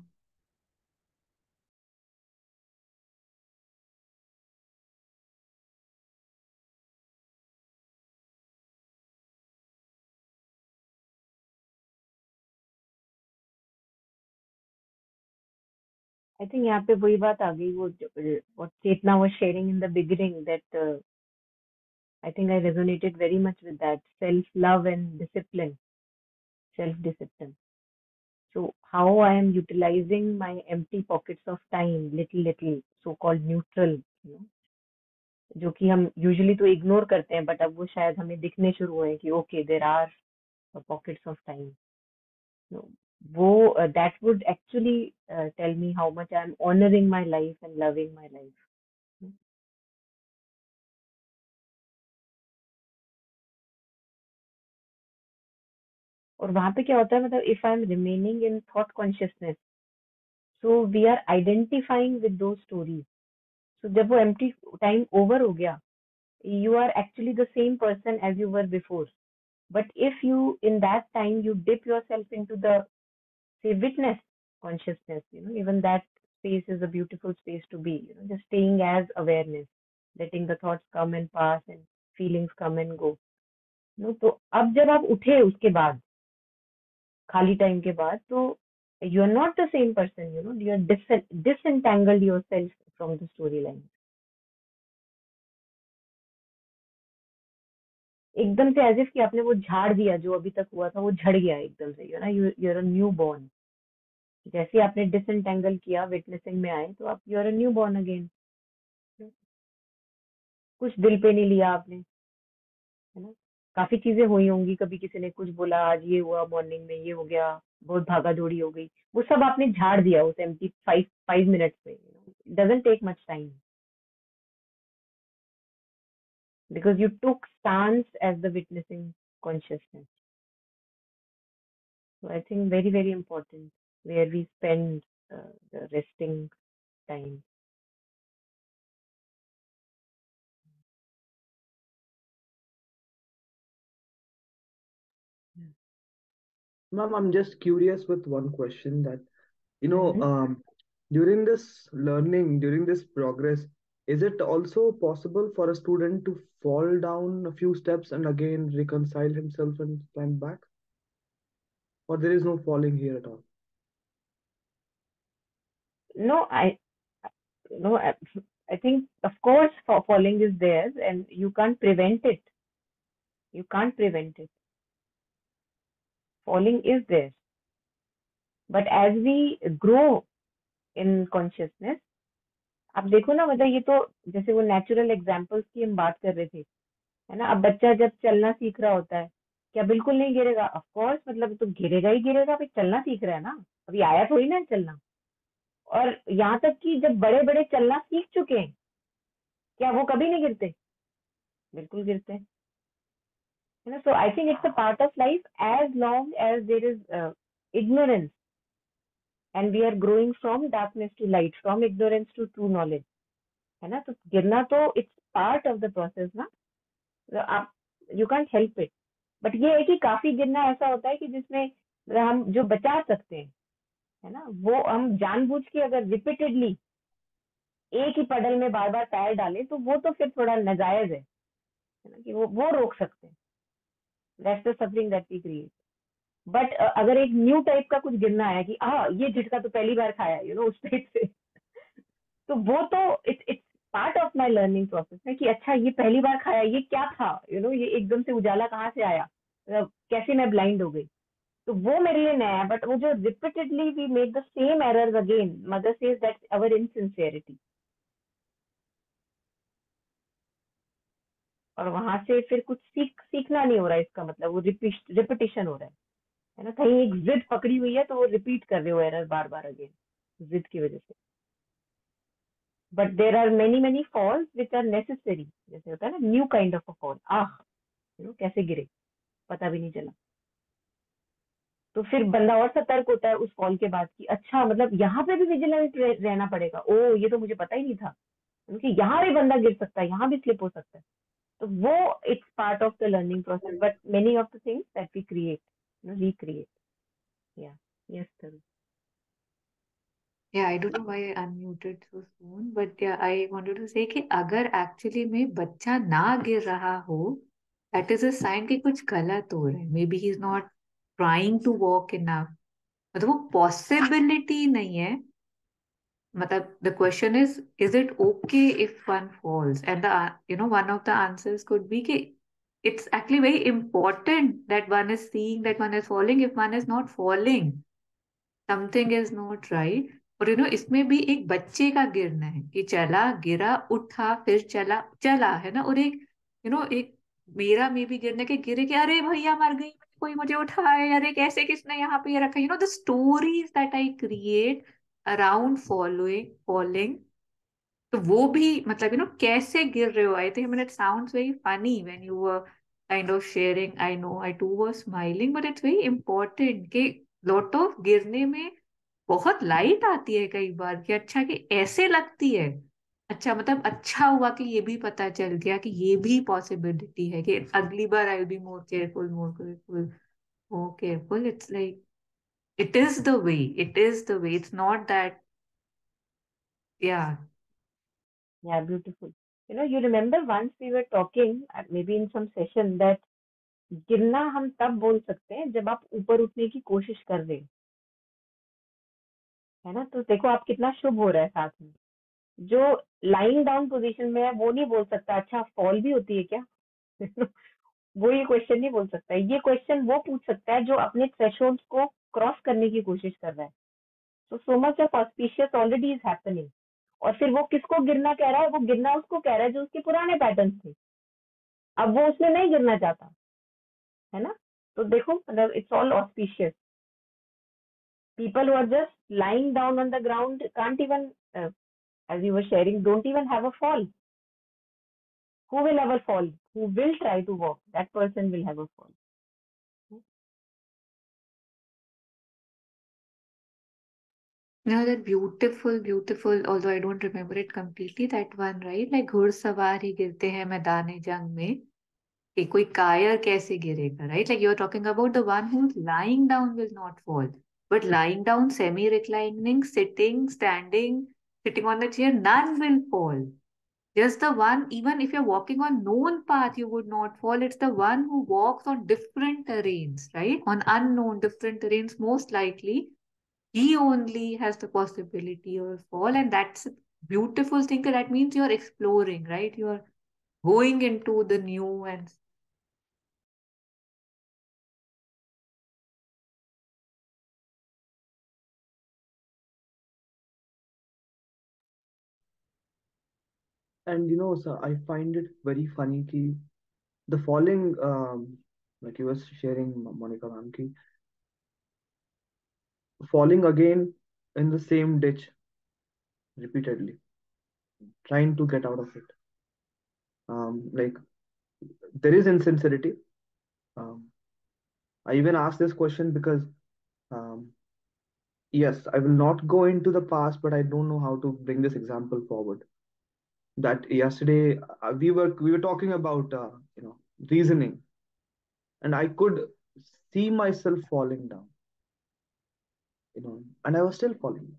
आई थिंक यहाँ पे वही बात आ गई, वो what Chetna was sharing in the beginning, that I think I resonated very much with that self love and discipline, self discipline. So how I am utilizing my empty pockets of time, little, so called neutral, you know, जो कि हम usually तो ignore करते हैं, but अब वो शायद हमें दिखने शुरू हुए कि okay there are pockets of time. वो that would actually tell me how much I am honouring my life and loving my life. और वहां पे क्या होता है, मतलब if I am remaining in thought consciousness, so we are identifying with those stories. So जब वो empty time over हो गया, you are actually the same person as you were before. But if you, in that time, you dip yourself into the, say, witness consciousness, you know, even that space is a beautiful space to be, you know, just staying as awareness, letting the thoughts come and pass and feelings come and go. You know, तो अब जब आप उठे उसके बाद, खाली time के बाद, तो you are not the same person, you know, you are disentangled yourself from the storyline. एकदम से एज इफ कि आपने वो झाड़ दिया, जो अभी तक हुआ था वो झड़ गया एकदम से, यू ना, you are a new born. जैसे ही आपने डिसएंटेंगल किया, विटनेसिंग में आए, तो आप you are a new born again. कुछ दिल पे नहीं लिया आपने, है ना। काफी चीजें हुई होंगी, कभी किसी ने कुछ बोला, आज ये हुआ, मॉर्निंग में ये हो गया, बहुत भागा दौड़ी हो गई, वो सब आपने झाड़ दिया उस एम्प्टी 5 मिनट्स में। Doesn't take much time because you took stance as the witnessing consciousness. So I think very, very important where we spend the resting time. Ma'am, I'm just curious with one question that, Mm-hmm. during this learning, during this progress, is it also possible for a student to fall down a few steps and again reconcile himself and climb back? Or there is no falling here at all? No, no, I think of course falling is there, and you can't prevent it. You can't prevent it. Falling is there, but as we grow in consciousness, अब देखो ना, मतलब ये तो जैसे वो natural examples की हम बात कर रहे थे, है ना। अब बच्चा जब चलना सीख रहा होता है, क्या बिल्कुल नहीं गिरेगा? ऑफ कोर्स, मतलब तो गिरेगा ही गिरेगा, अभी चलना सीख रहा है ना, अभी आया थोड़ी ना चलना। और यहाँ तक कि जब बड़े बड़े चलना सीख चुके हैं, क्या वो कभी नहीं गिरते? बिल्कुल गिरते हैं, है ना। So I think it's a part of life, as long as there is ignorance and we are growing from darkness to light, from ignorance to true knowledge, है ना। तो गिरना तो it's part of the process ना, तो आप, you can't help it. But ये है कि काफी गिरना ऐसा होता है कि जिसमें हम जो बचा सकते हैं, है ना, वो हम जानबूझ के अगर रिपीटेडली एक ही पडल में बार बार पैर डालें, तो वो तो फिर थोड़ा नाजायज है ना, कि वो रोक सकते हैं। That's the suffering that we create. But अगर एक न्यू टाइप का कुछ गिरना है कि ये झटका तो पहली बार खाया, यू नो, उस टाइप से, तो वो तो it's part of my learning process है कि अच्छा ये पहली बार खाया, ये क्या था, यू नो, ये एकदम से उजाला कहाँ से आया, कैसे मैं ब्लाइंड हो गई, तो वो मेरे लिए नया है। बट वो जो repeatedly we make the same errors again, Mother says that's our insincerity. और वहां से फिर कुछ सीखना नहीं हो रहा है, इसका मतलब वो रिपीटिशन हो रहा है ना। कहीं एक जिद पकड़ी हुई है, तो वो रिपीट कर रहे हो एरर बार बार अगेन, जिद की वजह से। But there are many falls which are necessary. जैसे होता है ना new kind of a fall. कैसे गिरे पता भी नहीं चला. तो फिर बंदा और सतर्क होता है उस फॉल के बाद कि अच्छा मतलब यहाँ पे भी विजिलेंट रहना पड़ेगा. ये तो मुझे पता ही नहीं था क्योंकि यहाँ भी बंदा गिर सकता है, यहाँ भी स्लिप हो सकता है. तो वो it's part of the learning process, but many of the things that we create, recreate. Yeah. Yes, Tarun. Yeah, I don't know why I unmuted so soon, but yeah, I wanted to say कि अगर actually में बच्चा ना गिर रहा हो, that is a sign कि कुछ गलत हो रहा है. Maybe he's not trying to walk enough. मतलब वो possibility नहीं है. मतलब the question is it okay if one falls? And one of the answers could be कि it's actually very important that one is seeing that one is falling. If one is not falling, something is not right. और इसमें भी एक बच्चे का गिरना है कि चला गिरा उठा फिर चला चला है ना. और एक एक मेरा में भी गिरने के गिरे कि अरे भैया मर गई, कोई मुझे उठाए, अरे कैसे किसने यहाँ पे ये रखा. The stories that I create around following falling. तो वो भी मतलब कैसे गिर रहे हो. I think it sounds very funny when you were kind of sharing. I know I too were smiling, but it's very important कि लॉट ऑफ गिरने में बहुत लाइट आती है कई बार कि अच्छा कि ऐसे लगती है. अच्छा मतलब अच्छा हुआ कि ये भी पता चल गया कि ये भी पॉसिबिलिटी है कि अगली बार I will be more careful more careful more careful. It's like it is the way, it is the way, it's not that. या Yeah, beautiful. You remember once we were talking, maybe in some session, that गिरना हम तब बोल सकते हैं जब आप ऊपर उठने की कोशिश कर रहे हो, है ना. तो देखो आप कितना शुभ हो रहा है साथ में. जो लाइंग डाउन पोजीशन में है वो नहीं बोल सकता अच्छा फॉल भी होती है क्या. वो ये क्वेश्चन नहीं बोल सकता है. ये क्वेश्चन वो पूछ सकता है जो अपने थ्रेशोल्ड को क्रॉस करने की कोशिश कर रहा है. So much of auspicious already is happening. और फिर वो किसको गिरना कह रहा है, वो गिरना उसको कह रहा है जो उसके पुराने पैटर्न थे. अब वो उसमें नहीं गिरना चाहता है ना. तो देखो मतलब it's all auspicious. People who are just lying down on the ground can't even, as you were sharing, don't even have a fall. Who will ever fall? Who will try to walk? That person will have a fall. Now that beautiful, although I don't remember it completely, that one, right? Like घुड़सवार ही गिरते हैं मैदाने जंग में, कि कोई कायर कैसे गिरेगा, right? Like you're talking about the one who's lying down will not fall, but lying down, semi-reclining, sitting, standing, sitting on the chair, none will fall. Just the one, even if you're walking on known path, you would not fall. It's the one who walks on different terrains, right? On unknown different terrains, most likely he only has the possibility of fall. And that's a beautiful thing. That means you're exploring, right? You're going into the new. And And sir, I find it very funny ki the falling, like you were sharing, Monica ma'am, ki falling again in the same ditch repeatedly, trying to get out of it. Like there is insincerity. Um, I even asked this question because, um, yes, I will not go into the past, but I don't know how to bring this example forward. That yesterday we were talking about reasoning, and I could see myself falling down, and I was still falling,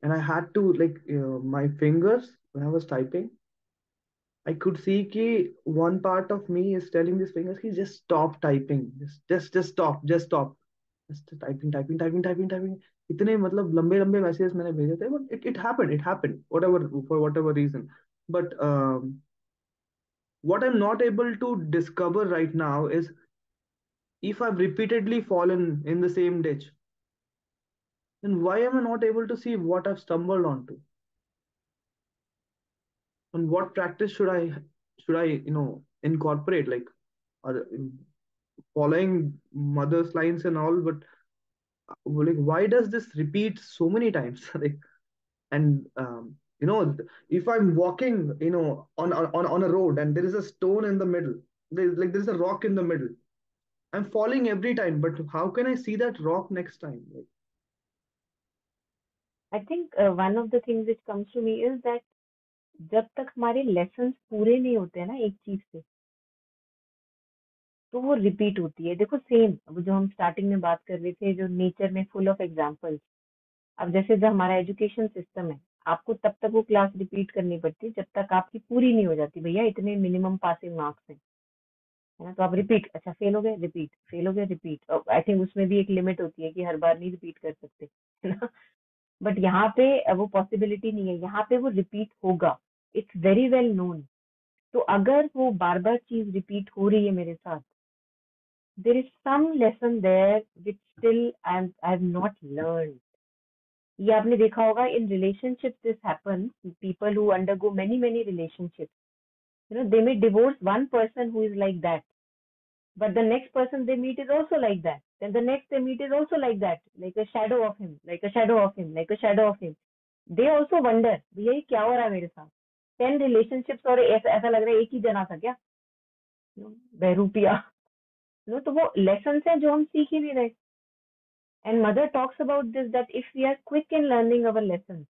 and I had to like my fingers when I was typing. I could see कि one part of me is telling these fingers कि just stop typing, just stop, just stop, just typing. इतने मतलब लंबे लंबे message मैंने भेजे थे, but it happened, whatever, for whatever reason. But what I'm not able to discover right now is if I've repeatedly fallen in the same ditch, then why am I not able to see what I've stumbled onto? And what practice should I incorporate, like or following mother's lines and all, but like why does this repeat so many times? Like And if I'm walking, on a road, and there is a stone in the middle, there's a rock in the middle, I'm falling every time, but how can I see that rock next time? Like, I think one of the things which comes to me is that जब तक हमारे lessons पूरे नहीं होते हैं ना एक चीज से, तो वो रिपीट होती है। देखो सेम जो हम स्टार्टिंग में बात कर रहे थे, जो नेचर में फुल ऑफ एग्जांपल्स। अब जैसे जब हमारा एजुकेशन सिस्टम है, आपको तब तक वो क्लास रिपीट करनी पड़ती है जब तक आपकी पूरी नहीं हो जाती। भैया इतने मिनिमम पासिंग मार्क्स हैं, है ना, तो आप रिपीट, अच्छा फेल हो गए रिपीट, फेल हो गए रिपीट। और आई थिंक उसमें भी एक लिमिट होती है कि हर बार नहीं रिपीट कर सकते, है ना। बट यहाँ पे वो पॉसिबिलिटी नहीं है, यहाँ पे वो रिपीट होगा। It's very well known. तो अगर वो बार बार चीज रिपीट हो रही है मेरे साथ, there is some lesson there which still I have not learn. ये आपने देखा होगा in relationship, this happen, people who undergo many many relationship, they may divorce one person who is like that, but the next person they meet is also like that, then the next they meet is also like that, like a shadow of him, like a shadow of him, like a shadow of him. They also wonder, भैया ये क्या हो रहा है मेरे साथ। 10 relationships और ऐसा ऐसा लग रहा है एक ही जना था क्या, बहरूपिया। तो वो lessons हैं जो हम सीख ही नहीं रहे। And mother talks about this, that if we are quick in learning our lessons,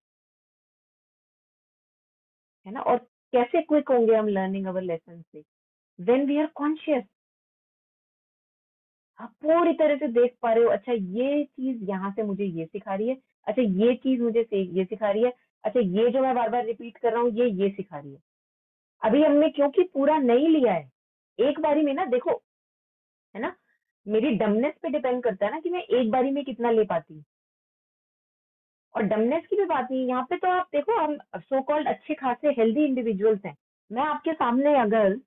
है ना, और कैसे quick होंगे हम learning our lessons से, when we are conscious, आप पूरी तरह से देख पा रहे हो, अच्छा ये चीज यहाँ से मुझे ये सिखा रही है, अच्छा ये चीज मुझे ये सिखा रही है, अच्छा ये जो मैं बार बार रिपीट कर रहा हूँ ये सिखा रही है। अभी हमने क्योंकि पूरा नहीं लिया है एक बारी में ना, देखो, है ना, मेरी डमनेस पे डिपेंड करता है ना कि मैं एक बारी में कितना ले पाती हूँ। और डमनेस की भी बात नहीं, यहाँ पे तो आप देखो, हम सो कॉल्ड अच्छे खासे हेल्दी इंडिविजुअल्स हैं। मैं आपके सामने अगर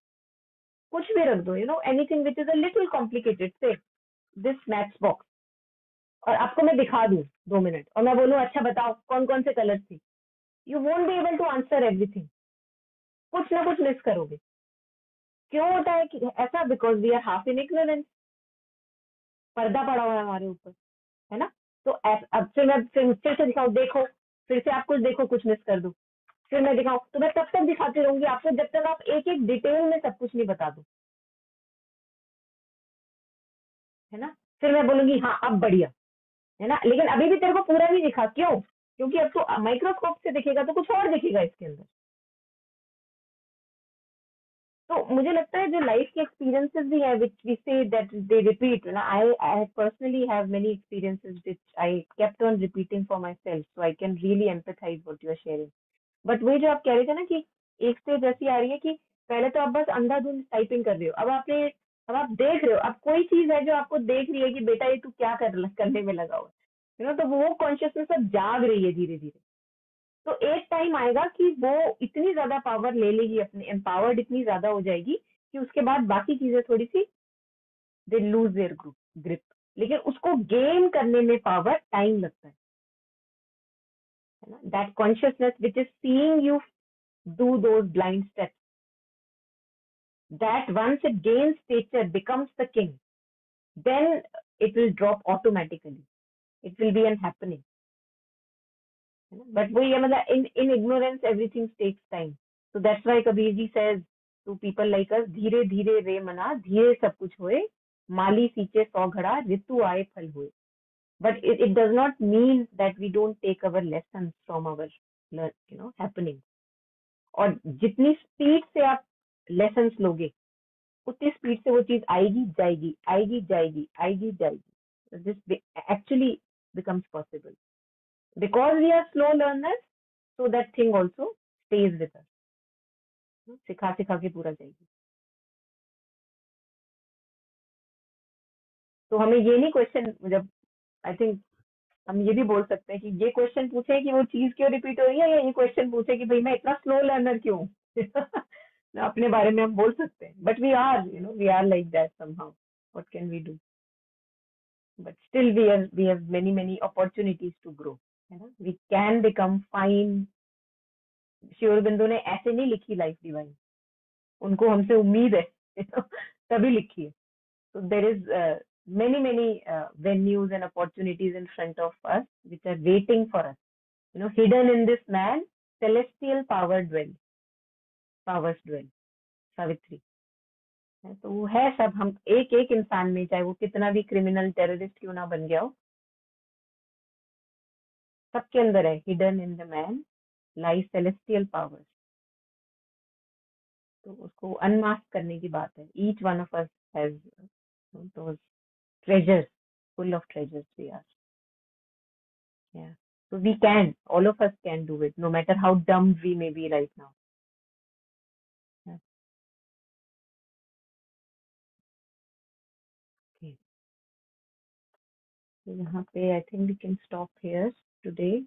कुछ भी रख दो, anything which is a little complicated, से दिस मैथ्स बॉक्स, और आपको मैं दिखा दूं 2 मिनट, और मैं बोलूं अच्छा बताओ कौन कौन से कलर थे, you won't be able to answer everything, कुछ ना कुछ मिस करोगे। क्यों होता है कि ऐसा? Because we are half in ignorance, पर्दा पड़ा हुआ है हमारे ऊपर, है ना। तो अब फिर मैं फिर से दिखाऊं, देखो, फिर से आप कुछ देखो, कुछ मिस कर दो, फिर मैं दिखाऊं, तो मैं तब तक दिखाती रहूंगी आपको जब तक आप एक एक डिटेल में सब कुछ नहीं बता दो, है ना। फिर मैं बोलूंगी हाँ अब बढ़िया, है ना, लेकिन अभी भी तेरे को पूरा नहीं दिखा। क्यों? क्योंकि अब तो माइक्रोस्कोप से दिखेगा तो कुछ और दिखेगा इसके अंदर। तो मुझे लगता है जो लाइफ के एक्सपीरियंसेस भी है which we say that they repeat, ना, I personally have many experiences which I kept on repeating for myself, so I can really empathise what you are sharing. But वही जो आप कह रहे थे ना कि एक स्टेज ऐसी आ रही है कि पहले तो आप बस अंधाधुंध टाइपिंग कर रहे हो, अब आप देख रहे हो, अब कोई चीज है जो आपको देख रही है कि बेटा ये तू क्या करने में लगा हुआ है, तो वो कॉन्शियसनेस अब जाग रही है धीरे धीरे। तो एक टाइम आएगा कि वो इतनी ज्यादा पावर ले लेगी, अपनी एम्पावर्ड इतनी ज्यादा हो जाएगी कि उसके बाद बाकी चीजें थोड़ी सी दे लूज देयर ग्रिप। लेकिन उसको गेन करने में पावर टाइम लगता है ना। That consciousness which is seeing you do those blind steps, that once it gains stature, becomes the king, then it will drop automatically. It will be an happening. But वही है, मतलब in ignorance everything takes time. So that's why Kabir ji says to people like us, धीरे धीरे रे मना धीरे सब कुछ होए, माली सींचे 100 घड़ा ऋतु आए फल होए. But it does not mean that we don't take our lessons from our happening. और जितनी स्पीड से आप lessons लोगे, उतनी स्पीड से वो चीज आएगी जाएगी, आएगी जाएगी, आएगी जाएगी. This actually becomes possible because we are slow learners. So that thing also stays with us. सिखा सिखा के पूरा जाएगी. तो हमें ये नहीं क्वेश्चन, जब आई थिंक हम ये भी बोल सकते हैं कि ये क्वेश्चन पूछे कि वो चीज क्यों रिपीट हो रही है, या ये क्वेश्चन पूछे कि भाई मैं इतना स्लो लर्नर क्यों हूँ. अपने बारे में हम बोल सकते हैं, but we are like that somehow. What can we do? But still we have many many opportunities to grow, है ना. We can become fine. Shri Aurobindo ने ऐसे नहीं लिखी लाइफ डिवाइन, उनको हमसे उम्मीद है, तभी लिखी है. So there is many venues and opportunities in front of us which are waiting for us. hidden in this man, celestial powers dwell. Savitri है, तो वो है सब, हम एक एक इंसान में, चाहे वो कितना भी क्रिमिनल टेररिस्ट क्यों ना बन गया हो, सबके अंदर है, hidden in the man lie celestial powers. तो उसको अनमास्क करने की बात है। Each one of us has those treasures, full of treasures we are. Yeah. So we can, all of us can do it, no matter how dumb we may be right now. Yeah. Okay. So यहाँ पे I think we can stop here today.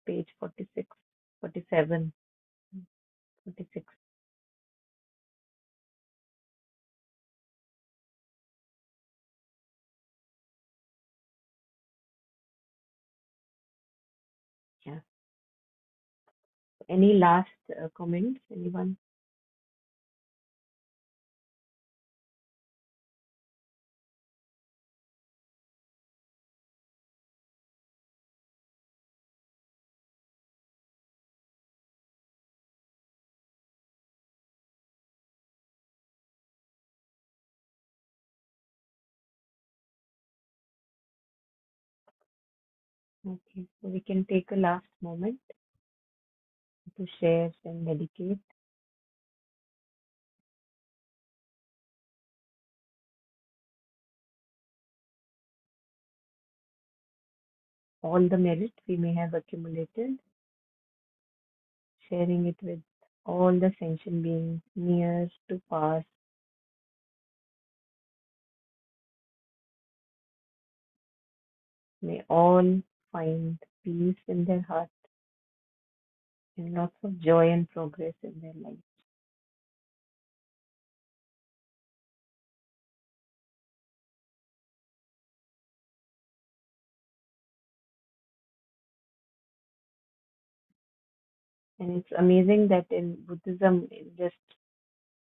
Page 46, 47, 46. Yeah. Any last comments? Anyone? Okay. So we can take a last moment to share and dedicate all the merit we may have accumulated, sharing it with all the sentient beings, near to far. May all find peace in their heart and lots of joy and progress in their life. And it's amazing that in Buddhism, it just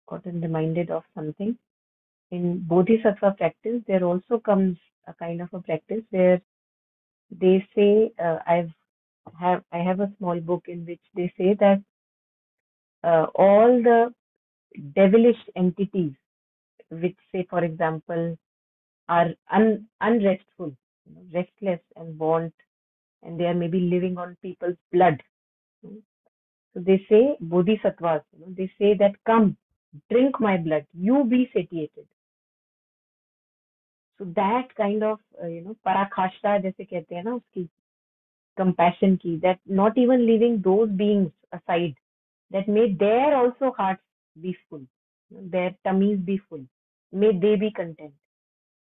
gotten reminded of something. In Bodhisattva practice, there also comes a kind of a practice where they say, I have a small book in which they say that all the devilish entities, which say, for example, are unrestful, restless and want, and they are maybe living on people's blood. So they say, bodhisattvas, they say that, come, drink my blood, you be satiated. So that kind of, parakashta, जैसे कहते हैं ना उसकी, compassion की, that not even leaving those beings aside, that may their also hearts be full, their tummies be full, may they be content.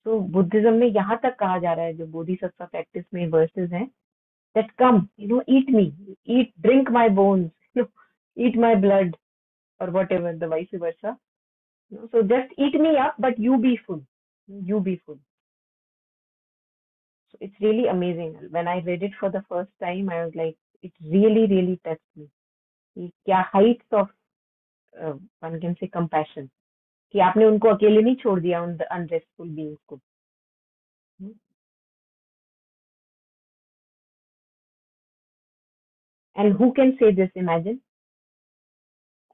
So Buddhism में यहाँ तक कहा जा रहा है, जो बोधिसत्व प्रैक्टिस में वर्सेस हैं, that come, eat me, drink my bones, eat my blood, or whatever, the vice versa. So just eat me up, but you be full. You be full. So it's really amazing. When I read it for the first time, I was like, it really, really touched me. क्या heights of one can say compassion. कि आपने उनको अकेले नहीं छोड़ दिया, उन unrestful beings को. And who can say this? Imagine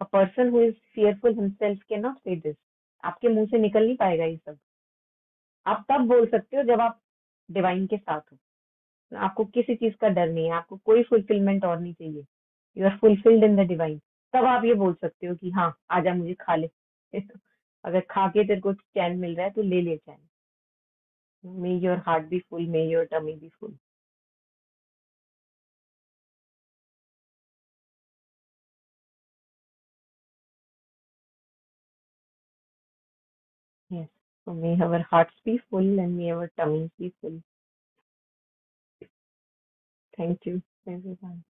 a person who is fearful himself cannot say this. आपके मुंह से निकल नहीं पाएगा ये सब. आप तब बोल सकते हो जब आप डिवाइन के साथ हो. आपको किसी चीज का डर नहीं है, आपको कोई फुलफिलमेंट और नहीं चाहिए, you are fulfilled in the divine. तब आप ये बोल सकते हो कि हाँ, आजा मुझे खा ले. अगर खा के तेरे को चैन मिल रहा है तो ले ले चैन. May your heart be full, may your tummy be full. Yes. So may our hearts be full and may our tummies be full. Thank you, everyone.